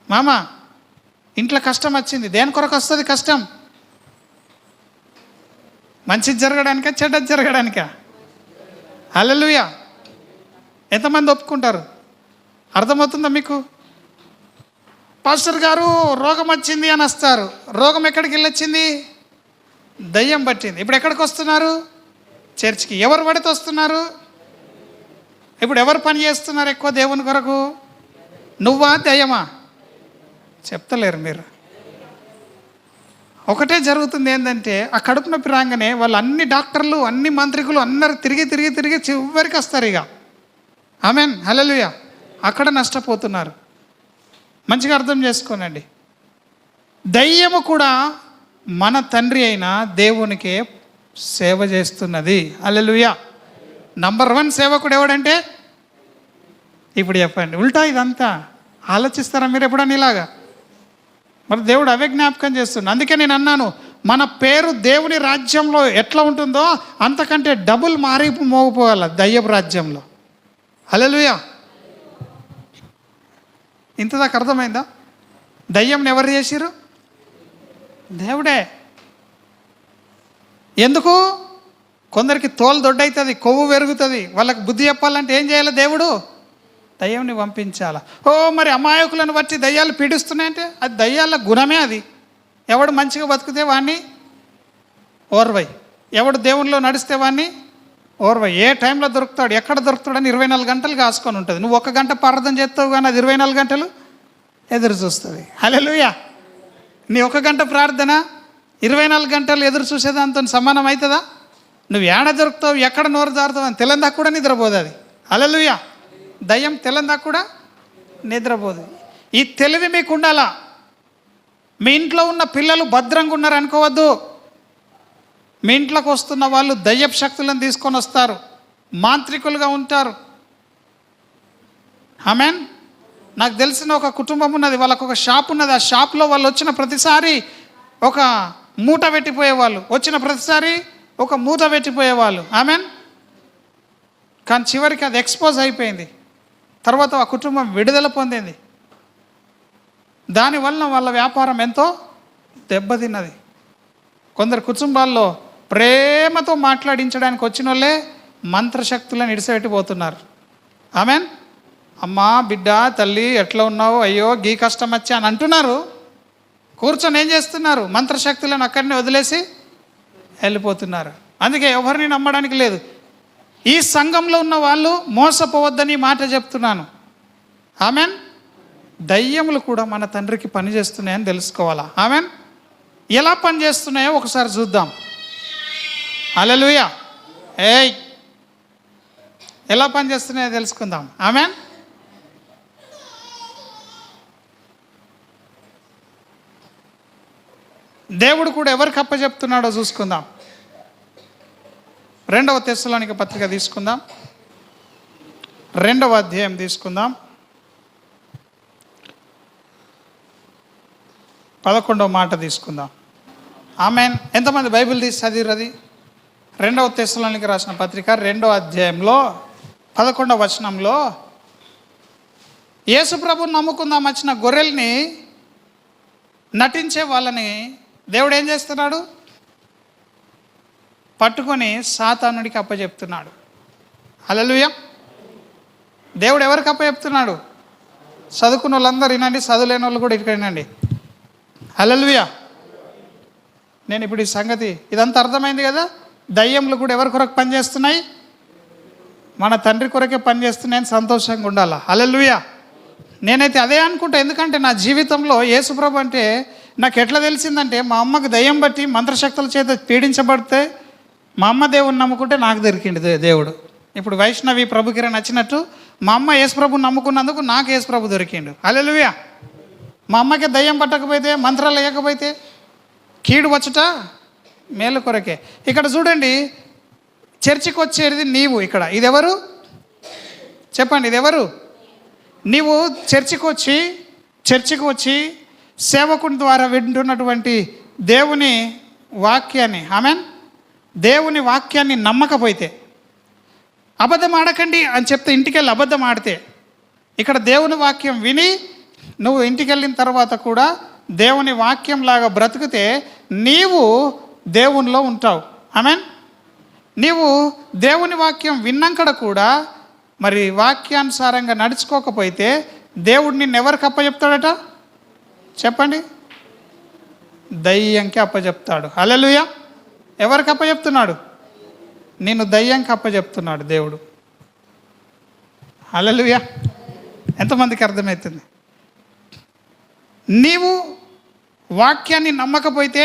మామ, ఇంట్లో కష్టం వచ్చింది, దేని కొరకు వస్తుంది కష్టం? మంచిది జరగడానికా చెడ్డది జరగడానికా? హల్లెలూయా. ఎంతమంది ఒప్పుకుంటారు? అర్థమవుతుందా మీకు? పాస్టర్ గారు రోగం వచ్చింది అని వస్తారు. రోగం ఎక్కడికి వెళ్ళొచ్చింది? దయ్యం పట్టింది. ఇప్పుడు ఎక్కడికి వస్తున్నారు? చర్చ్కి. ఎవరు పడితే వస్తున్నారు? ఇప్పుడు ఎవరు పని చేస్తున్నారు ఎక్కువ దేవుని కొరకు? నువ్వా దయ్యమా? చెప్తలేరు మీరు. ఒకటే జరుగుతుంది ఏంటంటే, ఆ కడుపు నొప్పి రాగానే వాళ్ళు అన్ని డాక్టర్లు అన్ని మంత్రికులు అందరు తిరిగి చివరికి వస్తారు ఇక. ఆమెన్. హల్లెలూయా. అక్కడ నష్టపోతున్నారు. మంచిగా అర్థం చేసుకోనండి. దయ్యము కూడా మన తండ్రి అయిన దేవునికే సేవ చేస్తున్నది. హల్లెలూయా. నంబర్ 1 సేవకుడు ఎవడంటే? ఇప్పుడు చెప్పండి. ఉల్టా ఇదంతా ఆలోచిస్తారా మీరు ఎప్పుడన్నా ఇలాగా? మరి దేవుడు అవే జ్ఞాపకం చేస్తున్నాడు. అందుకే నేను అన్నాను, మన పేరు దేవుని రాజ్యంలో ఎట్లా ఉంటుందో అంతకంటే డబుల్ మారి మోగిపోవాలి దయ్యపు రాజ్యంలో. హల్లెలూయా. ఇంతదాకా అర్థమైందా? దయ్యంని ఎవరు చేసిరు? దేవుడే. ఎందుకు? కొందరికి తోలు దొడ్డవుతుంది, కొవ్వు పెరుగుతుంది, వాళ్ళకి బుద్ధి చెప్పాలంటే ఏం చేయాలి? దేవుడు దయ్యంని పంపించాల. మరి అమాయకులను బట్టి దయ్యాలు పీడిస్తున్నాయంటే అది దయ్యాల గుణమే. అది ఎవడు మంచిగా బతికితే వాడిని ఓర్వై, ఎవడు దేవునిలో నడిస్తే వాడిని ఓర్వై. ఏ టైంలో దొరుకుతాడు, ఎక్కడ దొరుకుతాడని 24 గంటలు కాసుకొని ఉంటుంది. నువ్వు 1 గంట ప్రార్థన చేస్తావు కానీ అది 24 గంటలు ఎదురు చూస్తుంది. హల్లెలూయా. నీ 1 గంట ప్రార్థన 24 గంటలు ఎదురు చూసేదాంతో సమానం అవుతుందా? నువ్వు ఏడ దొరుకుతావు, ఎక్కడ నోరు జారుతావు అని తెలందా కూడా నిద్రపోదు అది. హల్లెలూయా. దయ్యం తెలందా కూడా నిద్రపోదు. ఈ తెలివి మీకు ఉండాలా. మీ ఇంట్లో ఉన్న పిల్లలు భద్రంగా ఉన్నారు అనుకోవద్దు. మీ ఇంట్లోకి వస్తున్న వాళ్ళు దయ్యపు శక్తులను తీసుకొని వస్తారు, మాంత్రికులుగా ఉంటారు. ఆమెన్. నాకు తెలిసిన ఒక కుటుంబం ఉన్నది, వాళ్ళకు ఒక షాప్ ఉన్నది. ఆ షాప్లో వాళ్ళు వచ్చిన ప్రతిసారి ఒక మూట పెట్టిపోయేవాళ్ళు, వచ్చిన ప్రతిసారి ఒక మూట పెట్టిపోయేవాళ్ళు. ఆమెన్. కానీ చివరికి అది ఎక్స్పోజ్ అయిపోయింది. తర్వాత ఆ కుటుంబం విడుదల పొందింది. దానివల్ల వాళ్ళ వ్యాపారం ఎంతో దెబ్బతిన్నది. కొందరు కుటుంబాల్లో ప్రేమతో మాట్లాడించడానికి వచ్చిన వాళ్ళే మంత్రశక్తులను ఇడిసిపెట్టిపోతున్నారు. ఆమెన్. అమ్మా, బిడ్డ, తల్లి ఎట్లా ఉన్నావు, అయ్యో గీ కష్టం వచ్చా అని అంటున్నారు. కూర్చొని ఏం చేస్తున్నారు? మంత్రశక్తులను అక్కడనే వదిలేసి వెళ్ళిపోతున్నారు. అందుకే ఎవరిని నమ్మడానికి లేదు. ఈ సంఘంలో ఉన్న వాళ్ళు మోసపోవద్దని మాట చెప్తున్నాను. ఆమెన్. దయ్యములు కూడా మన తండ్రికి పని చేస్తున్నాయని తెలుసుకోవాలా? ఆమెన్. ఎలా పని చేస్తున్నాయో ఒకసారి చూద్దాం. హల్లెలూయా. ఎలా పని చేస్తున్నాయో తెలుసుకుందాం. ఆమెన్. దేవుడు కూడా ఎవరికి అప్పచెప్తున్నాడో చూసుకుందాం. 2వ తెస్సలోనిక పత్రిక తీసుకుందాం, 2వ అధ్యాయం తీసుకుందాం, 11వ మాట తీసుకుందాం. ఆమెన్. ఎంతమంది బైబిల్ తీసి చదివిరది? 2వ తెస్సలోనిక రాసిన పత్రిక 2వ అధ్యాయంలో 11వ వచనంలో యేసు ప్రభువుని నమ్ముకుందాం వచ్చిన గొర్రెల్ని నటించే వాళ్ళని దేవుడు ఏం చేస్తున్నాడు? పట్టుకొని సాతానుడికి అప్పచెప్తున్నాడు. హల్లెలూయా. దేవుడు ఎవరికి అప్పచెప్తున్నాడు? చదువుకున్న వాళ్ళందరూ వినండి, చదువులేని వాళ్ళు కూడా ఇక్కడ వినండి. హల్లెలూయా. నేను ఇప్పుడు ఈ సంగతి ఇదంతా అర్థమైంది కదా. దయ్యములు కూడా ఎవరి కొరకు పనిచేస్తున్నాయి? మన తండ్రి కొరకే పనిచేస్తున్నాయని సంతోషంగా ఉండాలా? హల్లెలూయా. నేనైతే అదే అనుకుంటా. ఎందుకంటే నా జీవితంలో యేసుప్రభు అంటే నాకు ఎట్లా తెలిసిందంటే, మా అమ్మకు దయ్యం బట్టి మంత్రశక్తుల చేత పీడించబడితే మా అమ్మ దేవుని నమ్ముకుంటే నాకు దొరికింది దేవుడు. ఇప్పుడు వైష్ణవి ప్రభుకిర నచ్చినట్టు మా అమ్మ యేసుప్రభుని నమ్ముకున్నందుకు నాకు యేసుప్రభు దొరికిండు. హల్లెలూయా. మా అమ్మకి దయ్యం పట్టకపోతే, మంత్రాలు వేయకపోతే కీడు వచ్చుట మేలు కొరకే. ఇక్కడ చూడండి, చర్చికి వచ్చేది నీవు. ఇక్కడ ఇదెవరు చెప్పండి? ఇదెవరు? నీవు చర్చికి వచ్చి సేవకుని ద్వారా వింటున్నటువంటి దేవుని వాక్యాన్ని, ఆమెన్, దేవుని వాక్యాన్ని నమ్మకపోతే, అబద్ధం ఆడకండి అని చెప్తే ఇంటికి వెళ్ళి అబద్ధం ఆడితే, ఇక్కడ దేవుని వాక్యం విని నువ్వు ఇంటికి వెళ్ళిన తర్వాత కూడా దేవుని వాక్యం లాగా బ్రతికితే నీవు దేవునిలో ఉంటావు. ఆమెన్. నీవు దేవుని వాక్యం విన్నాక కూడా మరి వాక్యానుసారంగా నడుచుకోకపోతే దేవుడు నిన్ను ఎవరికి అప్పచెప్తాడట? చెప్పండి. దయ్యంకి అప్పచెప్తాడు. హల్లెలూయా. ఎవరికి అప్పచెప్తున్నాడు? నిన్ను దయ్యంకి అప్పచెప్తున్నాడు దేవుడు. హల్లెలూయా. ఎంతమందికి అర్థమవుతుంది? నీవు వాక్యాన్ని నమ్మకపోతే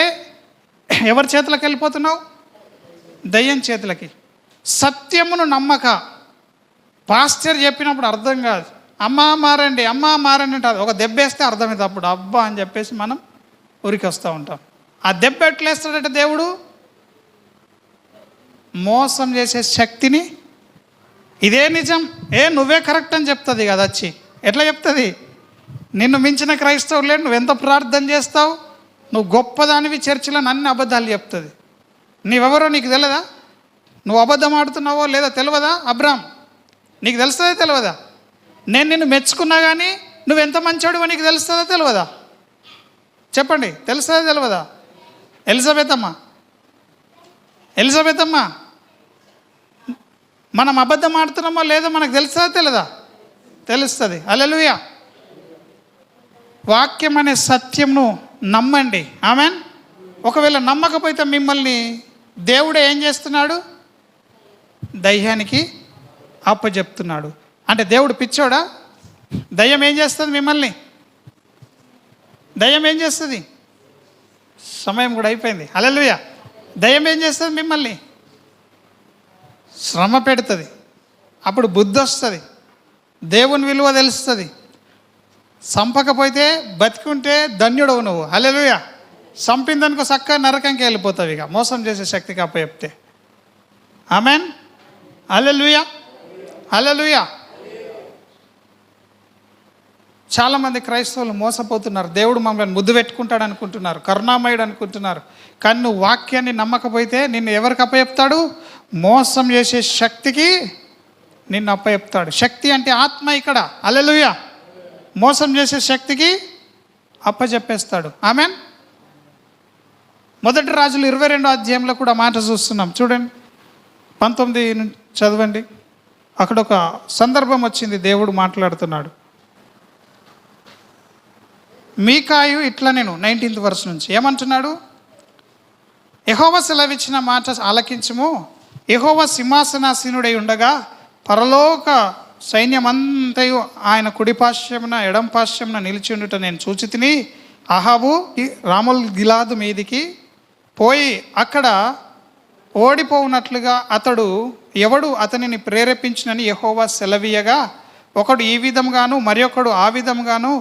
ఎవరి చేతులకు వెళ్ళిపోతున్నావు? దయ్యం చేతులకి. సత్యమును నమ్మక పాస్టర్ చెప్పినప్పుడు అర్థం కాదు. అమ్మా మారండి అంటే ఒక దెబ్బేస్తే అర్థమైంది. అప్పుడు అబ్బా అని చెప్పేసి మనం ఊరికి వస్తూ ఉంటాం. ఆ దెబ్బ ఎట్లేస్తాడట దేవుడు? మోసం చేసే శక్తిని, ఇదే నిజం, నువ్వే కరెక్ట్ అని చెప్తుంది కదా. వచ్చి ఎట్లా చెప్తుంది? నిన్ను మించిన క్రైస్తవులు లేడు, నువ్వెంత ప్రార్థన చేస్తావు, నువ్వు గొప్పదానివి, చర్చిలో అన్ని అబద్ధాలు చెప్తుంది. నీవెవరో నీకు తెలియదా? నువ్వు అబద్ధం ఆడుతున్నావో లేదో తెలియదా? అబ్రామ్, నీకు తెలుస్తుందా తెలియదా? నేను నిన్ను మెచ్చుకున్నా కానీ నువ్వెంత మంచోడివో నీకు తెలుస్తుందా తెలియదా? చెప్పండి, తెలుస్తుందా తెలియదా? ఎలిజబెత్ అమ్మ, మనం అబద్ధం ఆడుతున్నామో లేదో మనకు తెలుస్తుందా తెలియదా? తెలుస్తుంది. హల్లెలూయా. వాక్యం అనే సత్యంను నమ్మండి. ఆమెన్. ఒకవేళ నమ్మకపోతే మిమ్మల్ని దేవుడే ఏం చేస్తున్నాడు? దయ్యానికి అప్పచెప్తున్నాడు. అంటే దేవుడు పిచ్చోడా? దయ్యం ఏం చేస్తుంది మిమ్మల్ని? దయ్యం ఏం చేస్తుంది? సమయం కూడా అయిపోయింది. హల్లెలూయా. దయ్యం ఏం చేస్తుంది మిమ్మల్ని? శ్రమ పెడుతుంది. అప్పుడు బుద్ధి వస్తుంది, దేవుని విలువ తెలుస్తుంది. చంపకపోతే బతికుంటే ధన్యుడవు నువ్వు. హల్లెలూయా. చంపిందనుకో చక్కగా నరకంకి వెళ్ళిపోతావు, ఇక మోసం చేసే శక్తికి అప్పచెప్తే. ఆమెన్. హల్లెలూయా. హల్లెలూయా. చాలామంది క్రైస్తవులు మోసపోతున్నారు. దేవుడు మమ్మల్ని ముద్దు పెట్టుకుంటాడు అనుకుంటున్నారు, కరుణామయుడు అనుకుంటున్నారు. కానీ నువ్వు వాక్యాన్ని నమ్మకపోతే నిన్ను ఎవరికి అప్పచెప్తాడు? మోసం చేసే శక్తికి నిన్ను అప్పచెప్తాడు. శక్తి అంటే ఆత్మ ఇక్కడ. హల్లెలూయా. మోసం చేసే శక్తికి అప్పచెప్పేస్తాడు. ఆమెన్. మొదటి రాజులు 22వ అధ్యాయంలో కూడా మాట చూస్తున్నాం. చూడండి, 19 చదవండి. అక్కడ ఒక సందర్భం వచ్చింది, దేవుడు మాట్లాడుతున్నాడు. మీకాయు ఇట్లా, నేను 19th verse నుంచి ఏమంటున్నాడు? యెహోవా సెలవిచ్చిన మాట ఆలకించుము. యెహోవా సింహాసనాసీనుడై ఉండగా పరలోక సైన్యమంతయు ఆయన కుడిపార్శ్వమున ఎడంపార్శ్వమున నిలిచి ఉండుట నేను చూచి తిని, అహాబు రామోల్ గిలాదు మీదికి పోయి అక్కడ ఓడిపోవునట్లుగా అతడు ఎవడు అతనిని ప్రేరేపించినని యెహోవా సెలవీయగా, ఒకడు ఈ విధంగాను మరి ఒకడు ఆ విధంగాను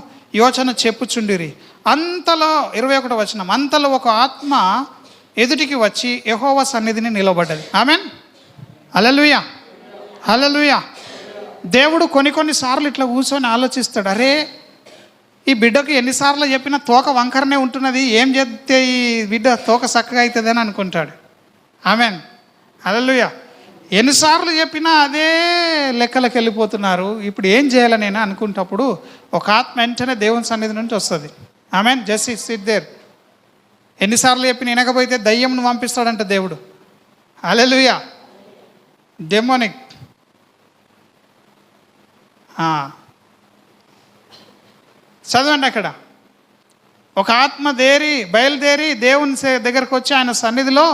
యోచన చెప్పుచుండిరి. అంతలో 21వ వచనం, అంతలో ఒక ఆత్మ ఎదుటికి వచ్చి యెహోవా సన్నిధిని నిలబడ్డది. ఆమెన్. హల్లెలూయా. హల్లెలూయా. దేవుడు కొన్నిసార్లు ఇట్లా కూర్చొని ఆలోచిస్తాడు, అరే ఈ బిడ్డకు ఎన్నిసార్లు చెప్పినా తోక వంకరనే ఉంటున్నది, ఏం చేస్తే ఈ బిడ్డ తోక చక్కగా అవుతుందని అనుకుంటాడు. ఆమెన్. హల్లెలూయా. ఎన్నిసార్లు చెప్పినా అదే లెక్కలకు వెళ్ళిపోతున్నారు, ఇప్పుడు ఏం చేయాలి నేను అనుకుంటప్పుడు ఒక ఆత్మ వెంటనే దేవుని సన్నిధి నుంచి వస్తుంది. ఆమెన్. Just sit there. ఎన్నిసార్లు చెప్పిన వినకపోతే దయ్యంను పంపిస్తాడంట దేవుడు. హల్లెలూయా. డెమోనిక్. చదవండి అక్కడ. ఒక ఆత్మ బయలుదేరి దేవుని దగ్గరకు వచ్చి ఆయన సన్నిధిలో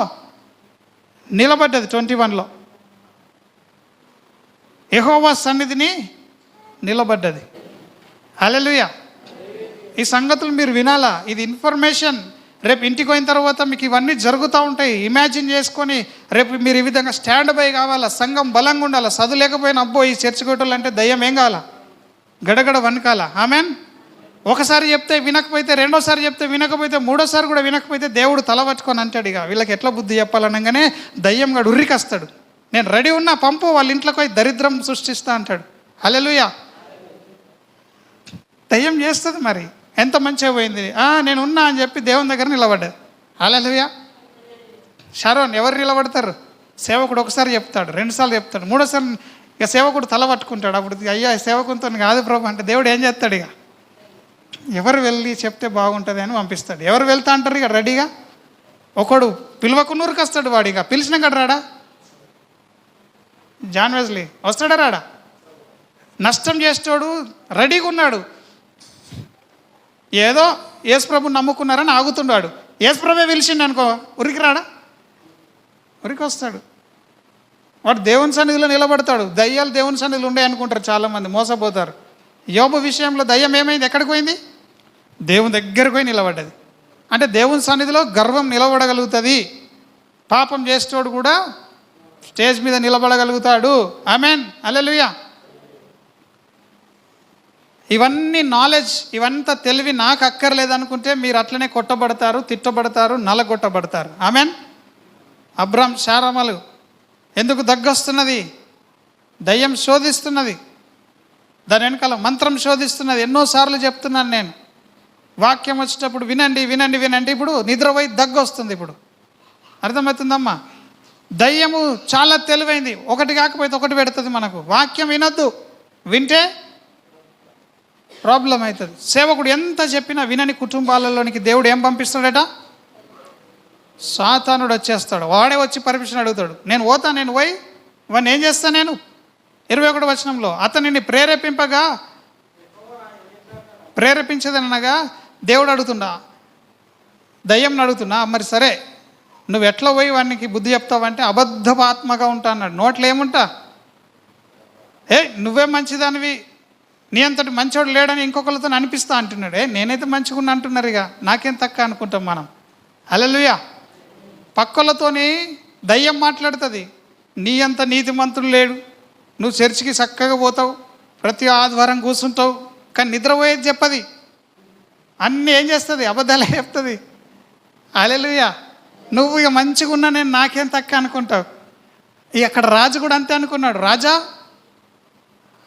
నిలబడ్డది. 21లో యెహోవా సన్నిధిని నిలబడ్డది. హల్లెలూయా. ఈ సంగతులు మీరు వినాలా, ఇది ఇన్ఫర్మేషన్. రేపు ఇంటికి పోయిన తర్వాత మీకు ఇవన్నీ జరుగుతూ ఉంటాయి. ఇమాజిన్ చేసుకొని రేపు మీరు ఈ విధంగా స్టాండ్ బై కావాలా, సంఘం బలంగా ఉండాలా. చదువు లేకపోయినా అబ్బో ఈ చర్చ్ కొట్టాలంటే దయ్యం ఏం కావాలా, గడగడ వనకాల. ఆమెన్. ఒకసారి చెప్తే వినకపోతే, రెండోసారి చెప్తే వినకపోతే, మూడోసారి కూడా వినకపోతే దేవుడు తల పట్టుకొని అంటాడు, ఇక వీళ్ళకి ఎట్లా బుద్ధి చెప్పాలనగానే దయ్యం గడు ఉర్రికొస్తాడు. నేను రెడీ ఉన్నా, పంపు, వాళ్ళ ఇంట్లోకి పోయి దరిద్రం సృష్టిస్తా అంటాడు. హల్లెలూయా. దయ్యం చేస్తుంది. మరి ఎంత మంచిగా పోయింది. నేను ఉన్నా అని చెప్పి దేవుని దగ్గర నిలబడ్డది. హల్లెలూయా. షారోన్ ఎవరు నిలబడతారు? సేవకుడు ఒకసారి చెప్తాడు, 2 సార్లు చెప్తాడు, 3వసారి ఇక సేవకుడు తల పట్టుకుంటాడు. అప్పుడు అయ్యా సేవకునితో కాదు ప్రభు అంటే దేవుడు ఏం చేస్తాడు, ఇక ఎవరు వెళ్ళి చెప్తే బాగుంటుంది అని పంపిస్తాడు. ఎవరు వెళ్తా అంటారు ఇక రెడీగా. ఒకడు పిలవకున్నూరుకి వస్తాడు, వాడు ఇక పిలిచినాక రాడా? జాన్ వెస్లీ వస్తాడా రాడా? నష్టం చేస్తాడు, రెడీగా ఉన్నాడు. ఏదో యేసుప్రభు నమ్ముకున్నారని ఆగుతున్నాడు. యేసుప్రభే పిలిచిండు అనుకో, ఉరికి రాడా? ఉరికి వస్తాడు. వాడు దేవుని సన్నిధిలో నిలబడతాడు. దయ్యాలు దేవుని సన్నిధిలో ఉండే అనుకుంటారు చాలామంది, మోసపోతారు. యోబు విషయంలో దయ్యం ఏమైంది, ఎక్కడికి పోయింది? దేవుని దగ్గరకు పోయి నిలబడ్డది. అంటే దేవుని సన్నిధిలో గర్వం నిలబడగలుగుతుంది. పాపం చేసేటోడు కూడా స్టేజ్ మీద నిలబడగలుగుతాడు. ఆమెన్. హల్లెలూయా. ఇవన్నీ నాలెడ్జ్, ఇవంతా తెలివి నాకు అక్కర్లేదు అనుకుంటే మీరు అట్లనే కొట్టబడతారు, తిట్టబడతారు, నలగొట్టబడతారు. ఆమెన్. అబ్రాం శారమలు ఎందుకు దగ్గొస్తున్నది? దయ్యం శోధిస్తున్నది, దాని వెనకాల మంత్రం శోధిస్తున్నది. ఎన్నోసార్లు చెప్తున్నాను నేను, వాక్యం వచ్చేటప్పుడు వినండి వినండి వినండి. ఇప్పుడు నిద్రపోయి దగ్గు వస్తుంది. ఇప్పుడు అర్థమవుతుందమ్మా? దయ్యము చాలా తెలివైంది, ఒకటి కాకపోతే ఒకటి పెడుతుంది మనకు. వాక్యం వినొద్దు, వింటే ప్రాబ్లం అవుతుంది. సేవకుడు ఎంత చెప్పినా వినని కుటుంబాలలోనికి దేవుడు ఏం పంపిస్తాడట? సాతానుడు వచ్చేస్తాడు. వాడే వచ్చి పర్మిషన్ అడుగుతాడు. నేను పోతా, నేను పోయి వాడిని ఏం చేస్తాను నేను? 21వ వచనంలో అతనిని ప్రేరేపించదనగా దేవుడు అడుగుతుండా, దయ్యం అడుగుతున్నా, మరి సరే నువ్వు ఎట్లా పోయి వాడికి బుద్ధి చెప్తావంటే అబద్ధపు ఆత్మగా ఉంటా అన్నాడు. నోట్లో ఏముంటా, నువ్వే మంచిదానివి, నీ అంతటి మంచోడు లేడని ఇంకొకరితో అనిపిస్తా అంటున్నాడు. నేనైతే మంచిగా అంటున్నారు, ఇక నాకేం తక్కువ అనుకుంటాం మనం. హల్లెలూయా. పక్కలతోని దయ్యం మాట్లాడుతుంది, నీ అంత నీతిమంతుడు లేడు, నువ్వు చర్చికి చక్కగా పోతావు, ప్రతి ఆదివారం కూర్చుంటావు, కానీ నిద్రపోయేది చెప్పది, అన్నీ ఏం చేస్తుంది? అబద్ధాలే చెప్తుంది. హల్లెలూయా. నువ్వు ఇక మంచిగా ఉన్నా నేను నాకేం తక్కువ అనుకుంటావు. ఇక అక్కడ రాజు కూడా అంతే అనుకున్నాడు. రాజా,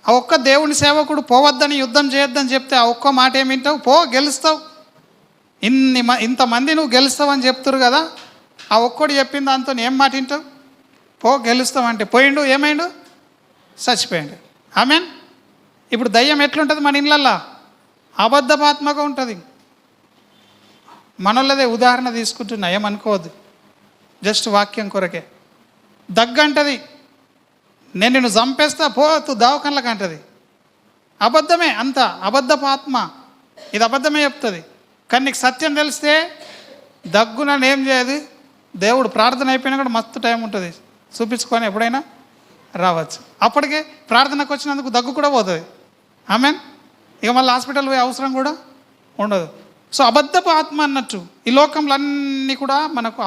ఆ ఒక్క దేవుని సేవకుడు పోవద్దని, యుద్ధం చేయొద్దని చెప్తే ఆ ఒక్క మాట ఏమి వింటావు? పో, గెలుస్తావు. ఇంతమంది నువ్వు గెలుస్తావు అని చెప్తురు కదా, ఆ ఒక్కడు చెప్పిన దాంతో ఏం మాట వింటావు? పో, గెలుస్తావు అంటే పోయిండు. ఏమైండు? చచ్చిపోయాడు. ఆమెన్. ఇప్పుడు దయ్యం ఎట్లుంటుంది మన ఇళ్ళల్లో? అబద్ధపాత్మగా ఉంటుంది. మనోళ్ళదే ఉదాహరణ తీసుకుంటున్నా, ఏమనుకోవద్దు, జస్ట్ వాక్యం కొరకే. దగ్గంటది, నేను నిన్ను చంపేస్తా, పోతు దావకన్లకు అంటది. అబద్ధమే, అంత అబద్ధపాత్మ. ఇది అబద్ధమే చెప్తుంది. కానీ నీకు సత్యం తెలిస్తే దగ్గున ఏం చేయదు. దేవుడు ప్రార్థన అయిపోయినా కూడా మస్తు టైం ఉంటుంది, చూపించుకొని ఎప్పుడైనా రావచ్చు. అప్పటికే ప్రార్థనకు వచ్చినందుకు దగ్గు కూడా పోతుంది. ఆమెన్. ఇక మళ్ళీ హాస్పిటల్ పోయే అవసరం కూడా ఉండదు. సో అబద్ధపు ఆత్మ అన్నట్టు ఈ లోకంలో అన్నీ కూడా మనకు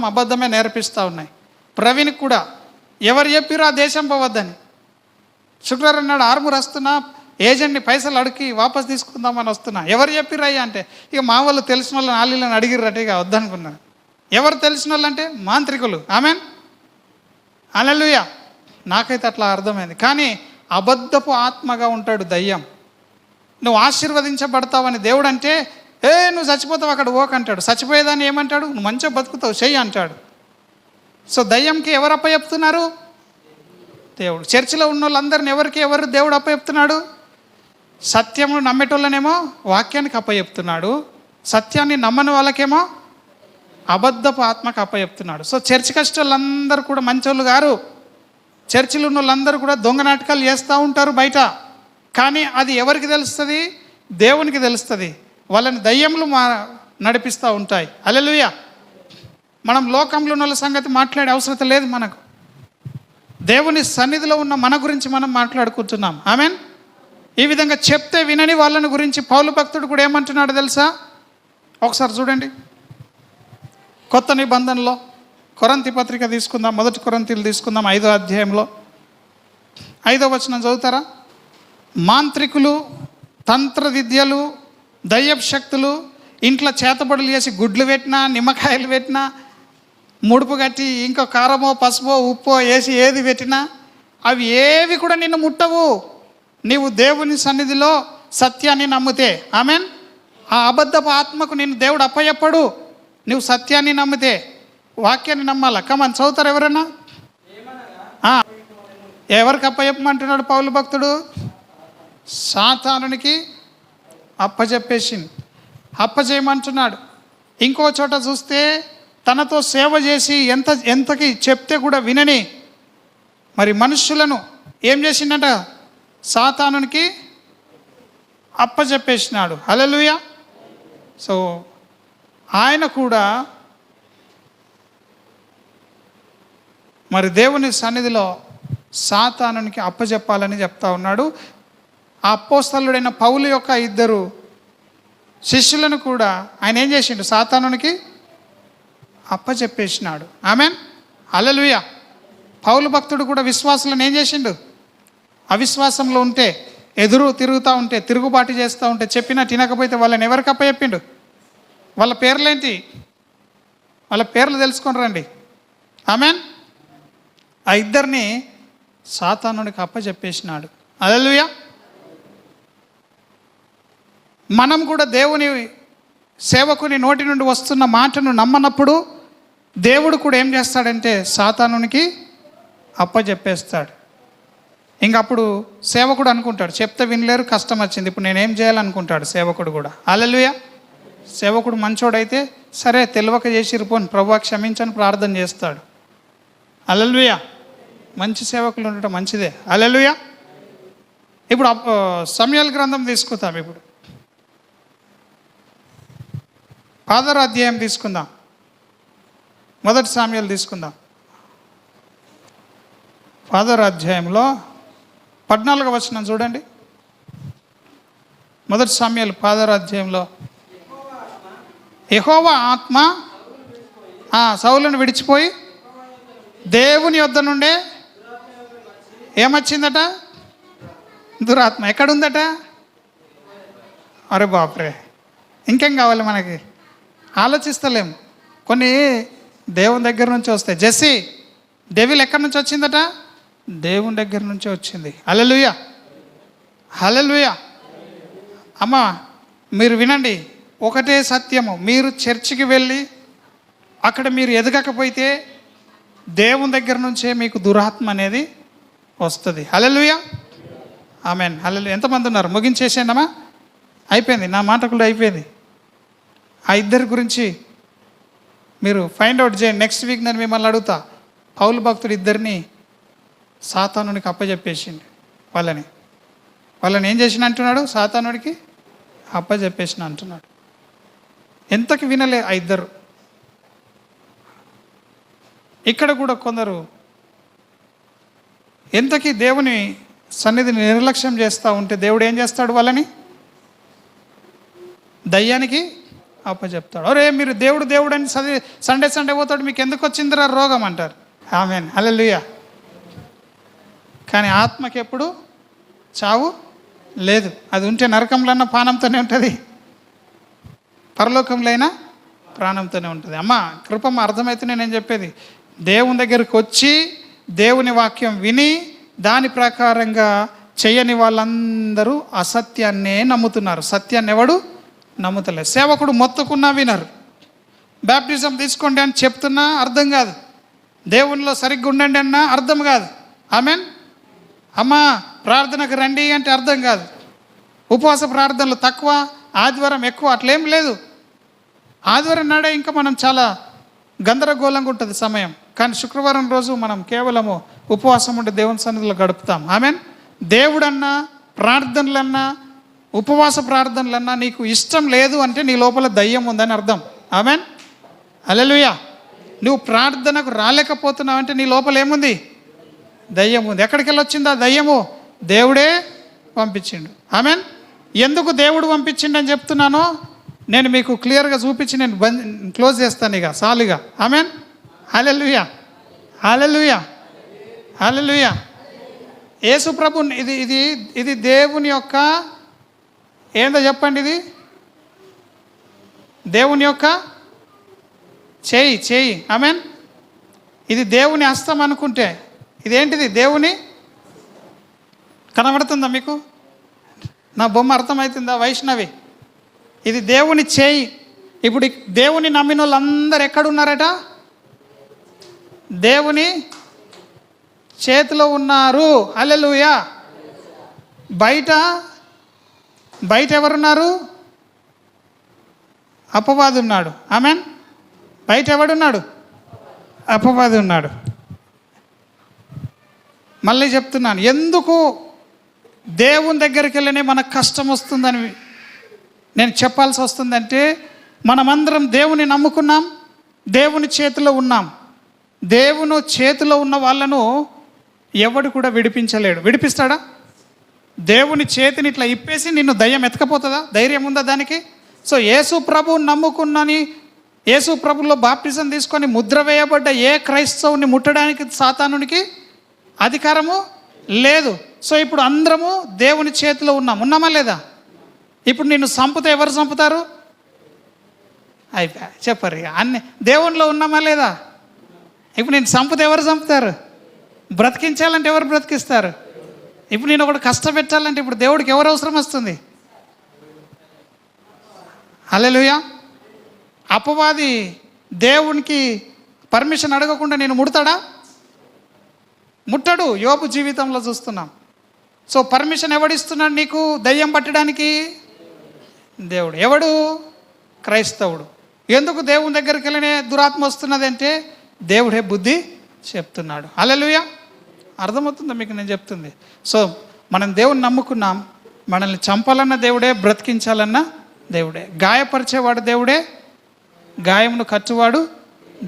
అబద్ధమే నేర్పిస్తూ ఉన్నాయి. ప్రవీణ్కి కూడా ఎవరు చెప్పిరు ఆ దేశం పోవద్దని? శుక్రవారం నాడు ఆర్మూర్ వస్తున్నా, ఏజెంట్ని పైసలు అడిగి వాపస్ తీసుకుందామని వస్తున్నా. ఎవరు చెప్పిర్రు అయ్యా అంటే, ఇక మా వాళ్ళు తెలిసిన వాళ్ళని ఆలీలను అడిగిర్రట, ఇక వద్దనుకున్నాను. ఎవరు తెలిసిన వాళ్ళు అంటే మాంత్రికులు. ఆమెన్. హల్లెలూయా. నాకైతే అట్లా అర్థమైంది. కానీ అబద్ధపు ఆత్మగా ఉంటాడు దయ్యం. నువ్వు ఆశీర్వదించబడతావని దేవుడు అంటే, నువ్వు చచ్చిపోతావు అక్కడ ఓకంటాడు. చచ్చిపోయేదాన్ని ఏమంటాడు? నువ్వు మంచిగా బతుకుతావు చెయ్యి అంటాడు. సో దయ్యంకి ఎవరు అప్పచెప్తున్నారు? దేవుడు. చర్చిలో ఉన్న వాళ్ళందరిని ఎవరు దేవుడు అప్పచెప్తున్నాడు? సత్యము నమ్మేటోళ్ళనేమో వాక్యానికి అప్పచెప్తున్నాడు, సత్యాన్ని నమ్మని వాళ్ళకేమో అబద్ధపు ఆత్మకు అప్పచెప్తున్నాడు. సో చర్చి కష్టోళ్ళందరూ కూడా మంచోళ్ళు గారు. చర్చిలో ఉన్న వాళ్ళందరూ కూడా దొంగ నాటకాలు చేస్తూ ఉంటారు బయట. కానీ అది ఎవరికి తెలుస్తుంది? దేవునికి తెలుస్తుంది. వాళ్ళని దయ్యములు నడిపిస్తూ ఉంటాయి. హల్లెలూయా. మనం లోకంలో ఉన్న వాళ్ళ సంగతి మాట్లాడే అవసరం లేదు మనకు. దేవుని సన్నిధిలో ఉన్న మన గురించి మనం మాట్లాడుకుంటున్నాం. ఆమెన్. ఈ విధంగా చెప్తే వినని వాళ్ళని గురించి పౌలు భక్తుడు కూడా ఏమంటున్నాడు తెలుసా? ఒకసారి చూడండి, కొత్త నిబంధనలో కొరంతి పత్రిక తీసుకుందాం. 1 కొరంతీలు తీసుకుందాం, 5వ అధ్యాయంలో 5వ వచనం చదువుతారా? మాంత్రికులు, తంత్ర విద్యలు, దయ్యపు శక్తులు, ఇంట్లో చేతబడులు చేసి గుడ్లు పెట్టినా, నిమ్మకాయలు పెట్టినా, ముడుపు కట్టి ఇంకో కారమో పసుపో ఉప్పో వేసి ఏది పెట్టినా అవి ఏవి కూడా నిన్ను ముట్టవు. నీవు దేవుని సన్నిధిలో సత్యాన్ని నమ్మితే. ఆమెన్. ఆ అబద్ధపు ఆత్మకు నిన్ను దేవుడు అప్పచెప్పడు. నువ్వు సత్యాన్ని నమ్మితే, వాక్యాన్ని నమ్మాల. కమని చదువుతారు ఎవరన్నా? ఎవరికి అప్పచెప్పమంటున్నాడు పౌలు భక్తుడు? సాతానునికి అప్పచేయమంటున్నాడు. ఇంకో చోట చూస్తే తనతో సేవ చేసి ఎంతకి చెప్తే కూడా వినని మరి మనుషులను ఏం చేసిండట? సాతానునికి అప్పచెప్పేసినాడు. హల్లెలూయా. సో ఆయన కూడా మరి దేవుని సన్నిధిలో సాతానునికి అప్పచెప్పాలని చెప్తా ఉన్నాడు. ఆ అపోస్తలుడైన పౌలు యొక్క 2 శిష్యులను కూడా ఆయన ఏం చేసిండు? సాతానునికి అప్పచెప్పేసినాడు. ఆమెన్. హల్లెలూయా. పౌలు భక్తుడు కూడా విశ్వాసులను ఏం చేసిండు? అవిశ్వాసంలో ఉంటే, ఎదురు తిరుగుతూ ఉంటే, తిరుగుబాటు చేస్తూ ఉంటే, చెప్పినా తినకపోతే వాళ్ళని ఎవరికి అప్పచెప్పిండు? వాళ్ళ పేర్లేంటి? వాళ్ళ పేర్లు తెలుసుకొని రండి. ఆమెన్. ఆ 2 సాతానునికి అప్పచెప్పేసినాడు. హల్లెలూయా. మనం కూడా దేవుని సేవకుని నోటి నుండి వస్తున్న మాటను నమ్మనప్పుడు దేవుడు కూడా ఏం చేస్తాడంటే సాతానునికి అప్పచెప్పేస్తాడు. ఇంకప్పుడు సేవకుడు అనుకుంటాడు, చెప్తే వినలేరు, కష్టం వచ్చింది, ఇప్పుడు నేనేం చేయాలనుకుంటాడు సేవకుడు కూడా. హల్లెలూయా. సేవకుడు మంచోడైతే సరే తెలియక చేసిరు పోని ప్రభువా క్షమించని ప్రార్థన చేస్తాడు. హల్లెలూయా. మంచి సేవకులు ఉండటం మంచిదే. హల్లెలూయా. ఇప్పుడు సమూయేలు గ్రంథం తీసుకుందాం. ఇప్పుడు 6వ అధ్యాయం తీసుకుందాం. 1 సమూయేలు తీసుకుందాం. 6వ అధ్యాయంలో 14వ వచనం చూడండి. 1 సమూయేలు 6వ అధ్యాయంలో యెహోవా ఆత్మ సౌలును విడిచిపోయి దేవుని యొద్ద నుండే ఏమొచ్చిందట? దురాత్మ. ఎక్కడుందట? అరే బాప్రే, ఇంకేం కావాలి మనకి? ఆలోచిస్తలేము. కొన్ని దేవుని దగ్గర నుంచి వస్తాయి. జెస్సీ, డెవిల్ ఎక్కడి నుంచి వచ్చిందట? దేవుని దగ్గర నుంచి వచ్చింది. హల్లెలూయా, హల్లెలూయా. అమ్మ మీరు వినండి, ఒకటే సత్యము. మీరు చర్చికి వెళ్ళి అక్కడ మీరు ఎదగకపోతే దేవుని దగ్గర నుంచే మీకు దురాత్మ అనేది వస్తుంది. హల్లెలూయా, ఆమేన్, హల్లెలూయా. ఎంతమంది ఉన్నారు? ముగించేసేయండమ్మా, అయిపోయింది. నా మాట కూడా అయిపోయింది. ఆ ఇద్దరి గురించి మీరు ఫైండ్ అవుట్ చేయండి. నెక్స్ట్ వీక్ నేను మిమ్మల్ని అడుగుతా. పౌలు భక్తుడు ఇద్దరిని సాతానునికి అప్పచెప్పేసిండు. వాళ్ళని ఏం చేసిన అంటున్నాడు? సాతానుడికి అప్పచెప్పేసిన అంటున్నాడు. ఎంతకి వినలే ఆ ఇద్దరు. ఇక్కడ కూడా కొందరు ఎంతకి దేవుని సన్నిధిని నిర్లక్ష్యం చేస్తూ ఉంటే దేవుడు ఏం చేస్తాడు? వాళ్ళని దయ్యానికి అప్పచెప్తాడు. అరే మీరు దేవుడు దేవుడు అని సండే పోతాడు, మీకు ఎందుకు వచ్చిందిరా రోగం అంటారు. ఆమేన్, హల్లెలూయా. కానీ ఆత్మకి ఎప్పుడు చావు లేదు. అది ఉంటే నరకంలో పానంతోనే ఉంటుంది, పరలోకంలో అయినా ప్రాణంతోనే ఉంటుంది. అమ్మ కృపమ్మ, అర్థమవుతుంది నేను చెప్పేది. దేవుని దగ్గరికి వచ్చి దేవుని వాక్యం విని దాని ప్రకారంగా చేయని వాళ్ళందరూ అసత్యాన్నే నమ్ముతున్నారు. సత్యాన్ని ఎవడు నమ్ముతలేదు. సేవకుడు మొత్తుకున్నా వినరు. బ్యాప్టిజం తీసుకోండి అని చెప్తున్నా అర్థం కాదు. దేవునిలో సరిగ్గా ఉండండి అన్నా అర్థం కాదు. ఆమేన్. అమ్మ ప్రార్థనకు రండి అంటే అర్థం కాదు. ఉపవాస ప్రార్థనలు తక్కువ, ఆదివారం ఎక్కువ, అట్లేం లేదు. ఆదివారం నాడే ఇంకా మనం చాలా గందరగోళంగా ఉంటుంది సమయం. కానీ శుక్రవారం రోజు మనం కేవలము ఉపవాసం ఉండి దేవుని సన్నిధిలో గడుపుతాం. ఆమేన్. దేవుడన్నా ప్రార్థనలన్నా ఉపవాస ప్రార్థనలన్నా నీకు ఇష్టం లేదు అంటే నీ లోపల దయ్యం ఉందని అర్థం. ఆమేన్, హల్లెలూయా. నువ్వు ప్రార్థనకు రాలేకపోతున్నావు అంటే నీ లోపల ఏముంది? దయ్యం ఉంది. ఎక్కడికి వెళ్ళొచ్చింది ఆ దయ్యము? దేవుడే పంపించిండు. ఆమేన్. ఎందుకు దేవుడు పంపించిండు అని చెప్తున్నానో నేను మీకు క్లియర్గా చూపించి నేను క్లోజ్ చేస్తాను ఇక సాలుగా. ఆమేన్, హల్లెలూయా, హల్లెలూయా, హల్లెలూయా. యేసు ప్రభు ఇది ఇది ఇది దేవుని యొక్క ఏందో చెప్పండి, ఇది దేవుని యొక్క చేయి. ఆమేన్. ఇది దేవుని హస్తం అనుకుంటే ఇదేంటిది? దేవుని కనబడుతుందా మీకు? నా బొమ్మ అర్థమవుతుందా? వైష్ణవి, ఇది దేవుని చేయి. ఇప్పుడు దేవుని నమ్మిన వాళ్ళందరూ ఎక్కడున్నారట? దేవుని చేతిలో ఉన్నారు. హల్లెలూయా. బయట ఎవరున్నారు? అపవాది ఉన్నాడు. ఆమేన్. బయట ఎవడున్నాడు? అపవాది ఉన్నాడు. మళ్ళీ చెప్తున్నాను, ఎందుకు దేవుని దగ్గరికి వెళ్ళనే మనకు కష్టం వస్తుందని నేను చెప్పాల్సి వస్తుందంటే, మనమందరం దేవుని నమ్ముకున్నాం, దేవుని చేతిలో ఉన్నాం. దేవుని చేతిలో ఉన్న వాళ్ళను ఎవడు కూడా విడిపించలేడు. విడిపిస్తాడా? దేవుని చేతిని ఇట్లా ఇప్పేసి నిన్ను దయ్యం ఎత్తకపోతుందా? ధైర్యం ఉందా దానికి? సో యేసు ప్రభువుని నమ్ముకున్నని, యేసు ప్రభులో బాప్టిజం తీసుకొని ముద్ర వేయబడ్డ ఏ క్రైస్తవుని ముట్టడానికి సాతానునికి అధికారము లేదు. సో ఇప్పుడు అందరము దేవుని చేతిలో ఉన్నామా లేదా? ఇప్పుడు నిన్ను చంపితే ఎవరు చంపుతారు? అయిపోయా, చెప్పరు ఇక అన్ని. దేవునిలో ఉన్నామా లేదా? ఇప్పుడు నేను చంపితే ఎవరు చంపుతారు? బ్రతికించాలంటే ఎవరు బ్రతికిస్తారు? ఇప్పుడు నేను ఒకటి కష్టపెట్టాలంటే ఇప్పుడు దేవుడికి ఎవరు అవసరం వస్తుంది? హల్లెలూయా. అపవాది దేవునికి పర్మిషన్ అడగకుండా నేను ముడతాడా? ముట్టడు. యోబు జీవితంలో చూస్తున్నాం. సో పర్మిషన్ ఎవడిస్తున్నాడు నీకు దయ్యం పట్టడానికి? దేవుడు. ఎవడు? క్రైస్తవుడు. ఎందుకు దేవుని దగ్గరికి వెళ్ళినే దురాత్మ వస్తున్నది అంటే దేవుడే బుద్ధి చెప్తున్నాడు. హల్లెలూయా. అర్థమవుతుందా మీకు నేను చెప్తుంది? సో మనం దేవుని నమ్ముకున్నాం. మనల్ని చంపాలన్న దేవుడే, బ్రతికించాలన్న దేవుడే, గాయపరిచేవాడు దేవుడే, గాయమును కట్టువాడు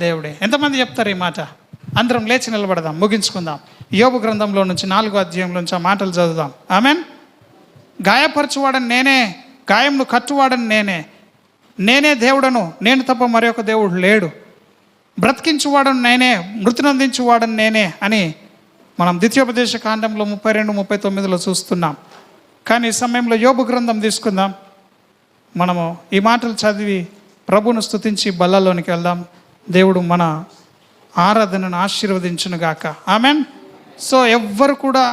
దేవుడే. ఎంతమంది చెప్తారు ఈ మాట? అందరం లేచి నిలబడదాం, ముగించుకుందాం. యోబు గ్రంథంలో నుంచి 4వ అధ్యాయంలో నుంచి ఆ మాటలు చదువుదాం. ఆమేన్. గాయపరచువాడని నేనే, గాయమును కట్టువాడని నేనే దేవుడను, నేను తప్ప మరి ఒక దేవుడు లేడు. బ్రతికించువాడను నేనే, మృతినందించువాడని నేనే అని మనం ద్వితీయోపదేశ కాండంలో 32-39లో చూస్తున్నాం. కానీ ఈ సమయంలో యోబు గ్రంథం తీసుకుందాం. మనము ఈ మాటలు చదివి ప్రభువును స్తుతించి బల్లలోనికి వెళ్దాం. దేవుడు మన ఆరాధనను ఆశీర్వదించునుగాక. ఆమెన్. సో ఎవ్వరు కూడా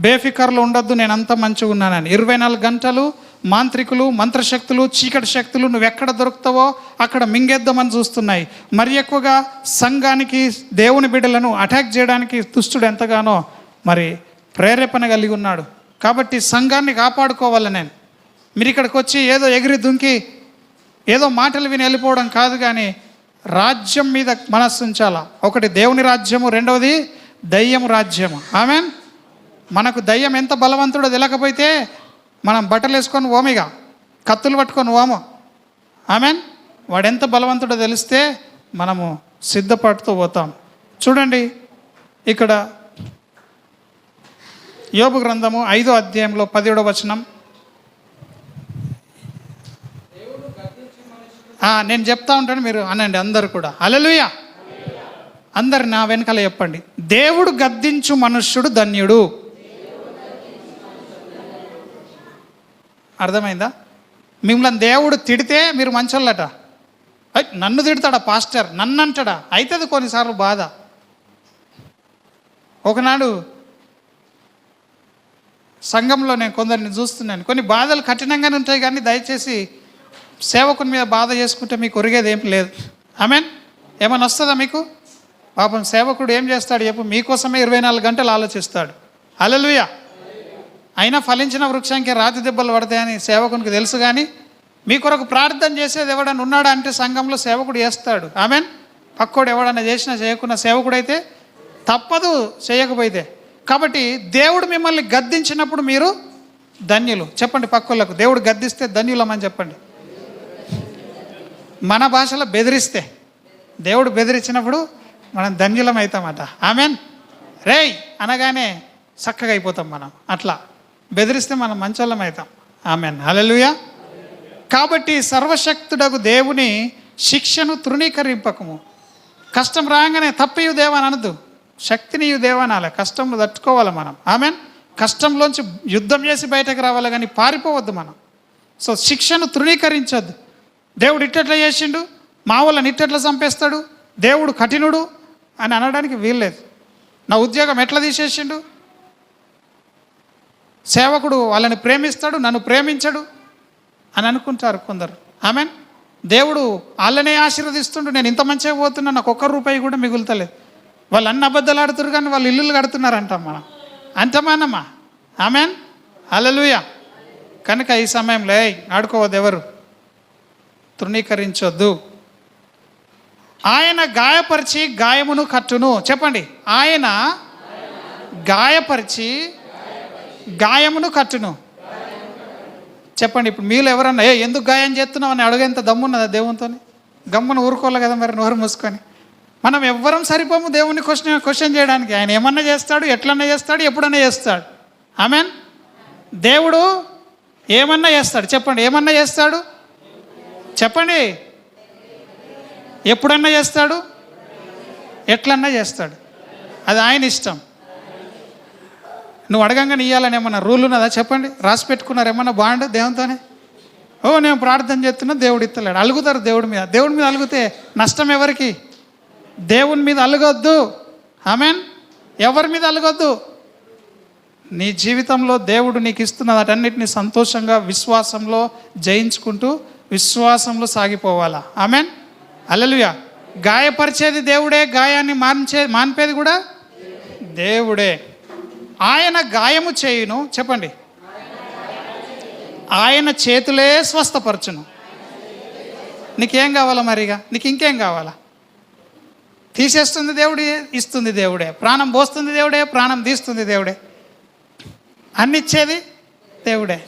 బేఫికర్లో ఉండొద్దు, నేను అంత మంచిగా ఉన్నానని. 24 గంటలు మాంత్రికులు, మంత్రశక్తులు, చీకటి శక్తులు నువ్వు ఎక్కడ దొరుకుతావో అక్కడ మింగేద్దామని చూస్తున్నాయి. మరి ఎక్కువగా సంఘానికి, దేవుని బిడ్డలను అటాక్ చేయడానికి దుష్టుడు ఎంతగానో మరి ప్రేరేపణ కలిగి ఉన్నాడు. కాబట్టి సంఘాన్ని కాపాడుకోవాలి. మీరు ఇక్కడికి వచ్చి ఏదో ఎగిరి దుంకి ఏదో మాటలు విని వెళ్ళిపోవడం కాదు, కానీ రాజ్యం మీద మనస్సు ఉంచాలా. ఒకటి దేవుని రాజ్యము, రెండవది దయ్యము రాజ్యము. ఆమెన్. మనకు దయ్యం ఎంత బలవంతుడో తెలియకపోతే మనం బట్టలు వేసుకొని ఓమిగా, కత్తులు పట్టుకొని ఓము. ఆమెన్. వాడెంత బలవంతుడో తెలిస్తే మనము సిద్ధపడుతూ పోతాం. చూడండి ఇక్కడ యోబు గ్రంథము 5వ అధ్యాయంలో 17వ వచనం. నేను చెప్తా ఉంటాను, మీరు అనండి అందరు కూడా. హల్లెలూయా. అందరు నా వెనకాల చెప్పండి. దేవుడు గద్దించు మనుష్యుడు ధన్యుడు. అర్థమైందా? మిమ్మల్ని దేవుడు తిడితే మీరు మంచోళ్ళట. నన్ను తిడతాడా పాస్టర్, నన్ను అంటాడా? అవుతుంది కొన్నిసార్లు బాధ. ఒకనాడు సంఘంలో నేను కొందరిని చూస్తున్నాను. కొన్ని బాధలు కఠినంగానే ఉంటాయి, కానీ దయచేసి సేవకుని మీద బాధ చేసుకుంటే మీకు ఒరిగేది ఏం లేదు. ఆమెన్. ఏమైనా వస్తుందా మీకు? పాపం సేవకుడు ఏం చేస్తాడు చెప్పు? మీకోసమే 24 గంటలు ఆలోచిస్తాడు. హల్లెలూయా. అయినా ఫలించిన వృక్షానికి రాతి దెబ్బలు పడతాయని సేవకునికి తెలుసు, కానీ మీ కొరకు ప్రార్థన చేసేది ఎవడన్నా ఉన్నాడా అంటే సంఘంలో సేవకుడు చేస్తాడు. ఆమెన్. పక్కోడు ఎవడన్నా చేసినా చేయకున్న సేవకుడైతే తప్పదు చేయకపోతే. కాబట్టి దేవుడు మిమ్మల్ని గద్దించినప్పుడు మీరు ధన్యులు. చెప్పండి పక్కోళ్ళకు, దేవుడు గద్దిస్తే ధన్యులమని చెప్పండి. మన భాషలో బెదిరిస్తే, దేవుడు బెదిరించినప్పుడు మనం ధన్యులం అవుతామట. ఆమెన్. రేయ్ అనగానే చక్కగా అయిపోతాం మనం. అట్లా బెదిరిస్తే మనం మంచోళ్ళం అవుతాం. ఆమెన్. హల్లెలూయా. కాబట్టి సర్వశక్తుడగు దేవుని శిక్షను తృణీకరింపకము. కష్టం రాగానే తప్పయు దేవా అని అనద్దు, శక్తినియు దేవా అనాలి. కష్టంలో తట్టుకోవాలి మనం. ఆమెన్. కష్టంలోంచి యుద్ధం చేసి బయటకు రావాలి, కానీ పారిపోవద్దు మనం. సో శిక్షను తృణీకరించొద్దు. దేవుడు ఇట్టెట్లా చేసిండు, మా వాళ్ళని ఇట్టెట్లా చంపేస్తాడు, దేవుడు కఠినుడు అని అనడానికి వీల్లేదు. నా ఉద్యోగం ఎట్లా తీసేసిండు, సేవకుడు వాళ్ళని ప్రేమిస్తాడు నన్ను ప్రేమించడు అని అనుకుంటారు కొందరు. ఆమెన్. దేవుడు వాళ్ళనే ఆశీర్వదిస్తుండు, నేను ఇంత మంచిగా పోతున్నా, నాకు ఒక్క రూపాయి కూడా మిగులుతలేదు. వాళ్ళు అన్ని అబద్ధాలు ఆడుతున్నారు, కానీ వాళ్ళు ఇల్లులు కడుతున్నారు అంటాం మనం. అంతమానమ్మా. ఆమెన్. హల్లెలూయా. కనుక ఈ సమయంలో ఆడుకోవద్దు, ఎవరు తృణీకరించొద్దు. ఆయన గాయపరిచి గాయమును కట్టును. చెప్పండి. ఆయన గాయపరిచి గాయమును కట్టును. చెప్పండి. ఇప్పుడు మీలో ఎవరన్నా ఎందుకు గాయం చేస్తున్నావు అని అడిగేంత దమ్మున్నదా దేవునితో? గమ్మును ఊరుకోవాలి కదా మరి, నోరు మూసుకొని. మనం ఎవ్వరం సరిపోము దేవుని క్వశ్చన్ చేయడానికి. ఆయన ఏమన్నా చేస్తాడు, ఎట్లన్నా చేస్తాడు, ఎప్పుడన్నా చేస్తాడు. ఆమెన్. దేవుడు ఏమన్నా చేస్తాడు. చెప్పండి. ఏమన్నా చేస్తాడు చెప్పండి. ఎప్పుడన్నా చేస్తాడు, ఎట్లన్నా చేస్తాడు. అది ఆయన ఇష్టం. నువ్వు అడగంగానే ఇవ్వాలని ఏమన్నా రూల్ ఉన్నదా? చెప్పండి. రాసి పెట్టుకున్నారు ఏమన్నా బాండ్ దేవునితోనే? నేను ప్రార్థన చేస్తున్నా దేవుడు ఇస్తలేడు. అలుగుతారు దేవుడి మీద. దేవుడి మీద అలుగుతే నష్టం ఎవరికి? దేవుని మీద అలగొద్దు. ఆమెన్. ఎవరి మీద అలగొద్దు. నీ జీవితంలో దేవుడు నీకు ఇస్తున్న వాటన్నిటిని సంతోషంగా విశ్వాసంలో జయించుకుంటూ విశ్వాసంలో సాగిపోవాలా. ఆమెన్. హల్లెలూయా. గాయపరిచేది దేవుడే, గాయాన్ని మాన్పేది కూడా దేవుడే. ఆయన గాయము చేయును. చెప్పండి. ఆయన చేతులే స్వస్థపరచును. నీకేం కావాలా మరిగా? నీకు ఇంకేం కావాలా? తీసేస్తుంది దేవుడే, ఇస్తుంది దేవుడే. ప్రాణం పోస్తుంది దేవుడే, ప్రాణం తీస్తుంది దేవుడే. అన్నిచ్చేది దేవుడే.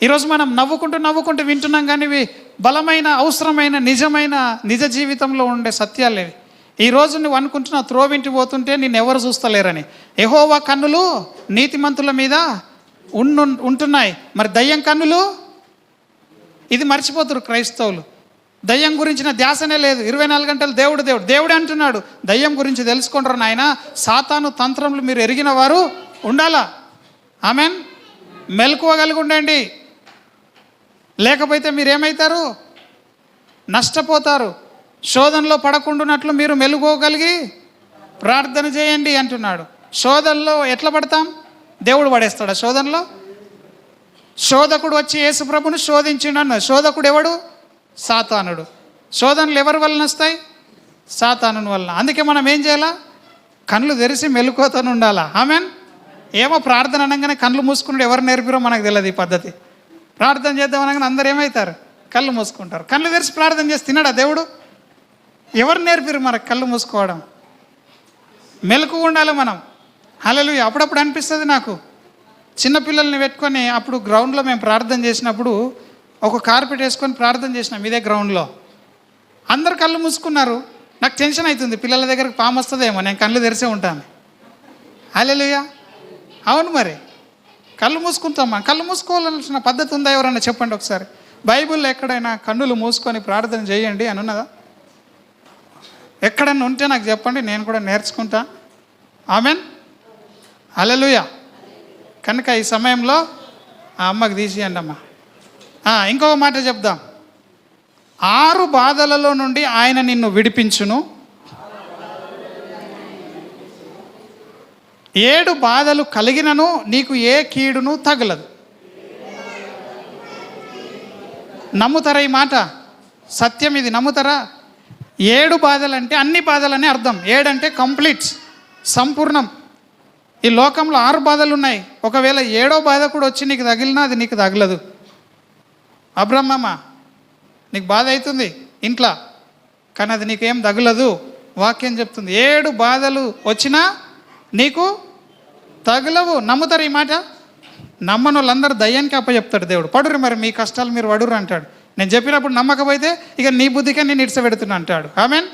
ఈరోజు మనం నవ్వుకుంటూ వింటున్నాం, కానీ ఇవి బలమైన, అవసరమైన, నిజ జీవితంలో ఉండే సత్యాలు ఇవి. ఈరోజు నువ్వు అనుకుంటున్నావు త్రోవింటి పోతుంటే నిన్ను ఎవరు చూస్తలేరని. యెహోవా కన్నులు నీతిమంతుల మీద ఉంటున్నాయి. మరి దయ్యం కన్నులు? ఇది మర్చిపోతున్నారు క్రైస్తవులు. దయ్యం గురించిన ధ్యాసనే లేదు. 24 గంటలు దేవుడే అంటున్నాడు. దయ్యం గురించి తెలుసుకుంటారు నాయన. సాతాను తంత్రములు మీరు ఎరిగిన వారు ఉండాలా. ఆమెన్. మెలకువ కలిగి ఉండండి. లేకపోతే మీరేమవుతారు? నష్టపోతారు. శోధనలో పడకుండానట్లు మీరు మెలుగోగలిగి ప్రార్థన చేయండి అంటున్నాడు. శోధనలో ఎట్లా పడతాం? దేవుడు పడేస్తాడా శోధనలో? శోధకుడు వచ్చి యేసుప్రభుని శోధించిండు అన్నాడు. శోధకుడు ఎవడు? సాతానుడు. శోధనలు ఎవరి వలన వస్తాయి? సాతాను వలన. అందుకే మనం ఏం చేయాలా? కళ్ళు తెరిచి మెలుకోతూ ఉండాలా. ఆమెన్. ఏమో ప్రార్థన అనగానే కళ్ళు మూసుకున్నాడు, ఎవరు నేర్పిరో మనకు తెలియదు ఈ పద్ధతి. ప్రార్థన చేద్దాం అనగానే అందరు ఏమవుతారు? కళ్ళు మూసుకుంటారు. కళ్ళు తెరిచి ప్రార్థన చేసి తిన్నాడా దేవుడు? ఎవరు నేర్పిరు మనకు కళ్ళు మూసుకోవడం? మెలకు ఉండాలి మనం. హల్లెలూయా. అప్పుడప్పుడు అనిపిస్తుంది నాకు, చిన్నపిల్లల్ని పెట్టుకొని అప్పుడు గ్రౌండ్లో మేము ప్రార్థన చేసినప్పుడు ఒక కార్పెట్ వేసుకొని ప్రార్థన చేసినాం ఇదే గ్రౌండ్లో. అందరు కళ్ళు మూసుకున్నారు. నాకు టెన్షన్ అవుతుంది, పిల్లల దగ్గరకు పాము వస్తుందేమో, నేను కళ్ళు తెరిసే ఉంటాను. హల్లెలూయా. అవును, మరి కళ్ళు మూసుకుంటామా? కళ్ళు మూసుకోవాల్సిన పద్ధతి ఉందా? ఎవరన్నా చెప్పండి ఒకసారి. బైబిల్లో ఎక్కడైనా కన్నులు మూసుకొని ప్రార్థన చేయండి అని ఉన్నదా? ఎక్కడన్నా ఉంటే నాకు చెప్పండి, నేను కూడా నేర్చుకుంటా. ఆమెన్. హల్లెలూయా. కనుక ఈ సమయంలో ఆ అమ్మకి తీసేయండి అమ్మ. ఇంకొక మాట చెప్దాం. 6 బాధలలో నుండి ఆయన నిన్ను విడిపించును, 7 బాధలు కలిగినను నీకు ఏ కీడును తగలదు. నమ్ముతారా ఈ మాట? సత్యం ఇది, నమ్ముతారా? 7 బాధలు అంటే అన్ని బాధలని అర్థం. 7 అంటే కంప్లీట్, సంపూర్ణం. ఈ లోకంలో 6 బాధలు ఉన్నాయి. ఒకవేళ 7వ బాధ కూడా వచ్చి నీకు తగిలినా అది నీకు తగలదు. అబ్రహ్మమ్మ, నీకు బాధ అవుతుంది ఇంట్లో, కానీ అది నీకేం తగలదు. వాక్యం చెప్తుంది 7 బాధలు వచ్చినా నీకు తగలవు. నమ్ముతారు ఈ మాట? నమ్మని వాళ్ళందరూ దయ్యానికి అప్పచెప్తాడు దేవుడు. పడురు మరి మీ కష్టాలు మీరు పడురు అంటాడు. నేను చెప్పినప్పుడు నమ్మకపోతే ఇక నీ బుద్ధికే నేను ఇడిసపెడుతున్నా అంటాడు. ఆమెన్.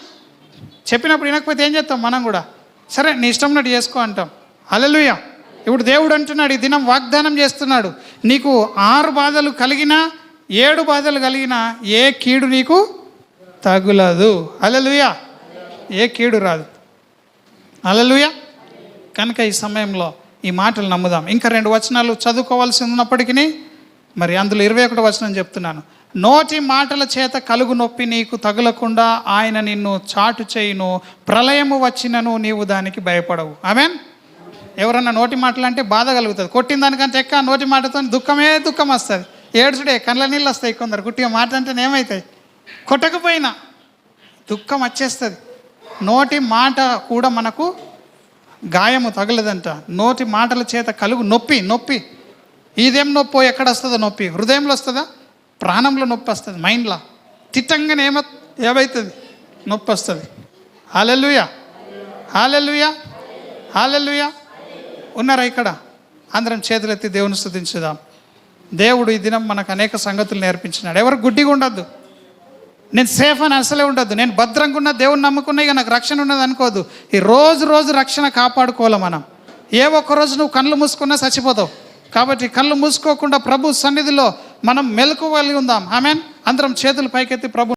చెప్పినప్పుడు వినకపోతే ఏం చేస్తాం మనం కూడా? సరే నీ ఇష్టం ఉన్నట్టు చేసుకో అంటాం. హల్లెలూయా. ఇప్పుడు దేవుడు అంటున్నాడు, ఈ దినం వాగ్దానం చేస్తున్నాడు, నీకు 6 బాధలు కలిగినా 7 బాధలు కలిగినా ఏ కీడు నీకు తగులదు. హల్లెలూయా. ఏ కీడు రాదు. హల్లెలూయా. కనుక ఈ సమయంలో ఈ మాటలు నమ్ముదాం. ఇంకా 2 వచనాలు చదువుకోవాల్సి ఉన్నప్పటికీ మరి అందులో 21 వచనం చెప్తున్నాను. నోటి మాటల చేత కలుగు నొప్పి నీకు తగులకుండా ఆయన నిన్ను చాటు చేయును, ప్రళయము వచ్చినను నీవు దానికి భయపడవు. ఆమెన్. ఎవరన్నా నోటి మాటలు అంటే బాధ కలుగుతుంది. కొట్టిన దానికంటే ఎక్క నోటి మాటతో దుఃఖం వస్తుంది. ఏడుచుడే కళ్ళ నీళ్ళు వస్తాయి. కొందరు కుట్టిగా మాట అంటే ఏమవుతాయి? కొట్టకపోయినా దుఃఖం వచ్చేస్తుంది. నోటి మాట కూడా మనకు గాయము తగలదంట. నోటి మాటల చేత కలుగు నొప్పి. ఇదేం నొప్పో? ఎక్కడ వస్తుందో నొప్పి? హృదయంలో వస్తుందా? ప్రాణంలో నొప్పి వస్తుంది. మైండ్లో తిట్టంగానే ఏమవుతుంది? నొప్పి వస్తుంది. హల్లెలూయా. హల్లెలూయా. హల్లెలూయా. ఉన్నారా ఇక్కడ? అందరం చేతులెత్తి దేవుని స్తుతించుదాం. దేవుడు ఈ దినం మనకు అనేక సంగతులు నేర్పించినాడు. ఎవరు గుడ్డిగా ఉండద్దు. నేను సేఫ్ అని అసలే ఉండద్దు. నేను భద్రంగా ఉన్న, దేవుని నమ్ముకున్నా, ఇక నాకు రక్షణ ఉన్నది అనుకోవద్దు. ఈ రోజు రక్షణ కాపాడుకోవాలి మనం. ఏ ఒక్కరోజు నువ్వు కళ్ళు మూసుకున్నా చచ్చిపోతావు. కాబట్టి కళ్ళు మూసుకోకుండా ప్రభు సన్నిధిలో మనం మెలకువగా ఉందాం. ఆమెన్. అందరం చేతులు పైకెత్తి ప్రభు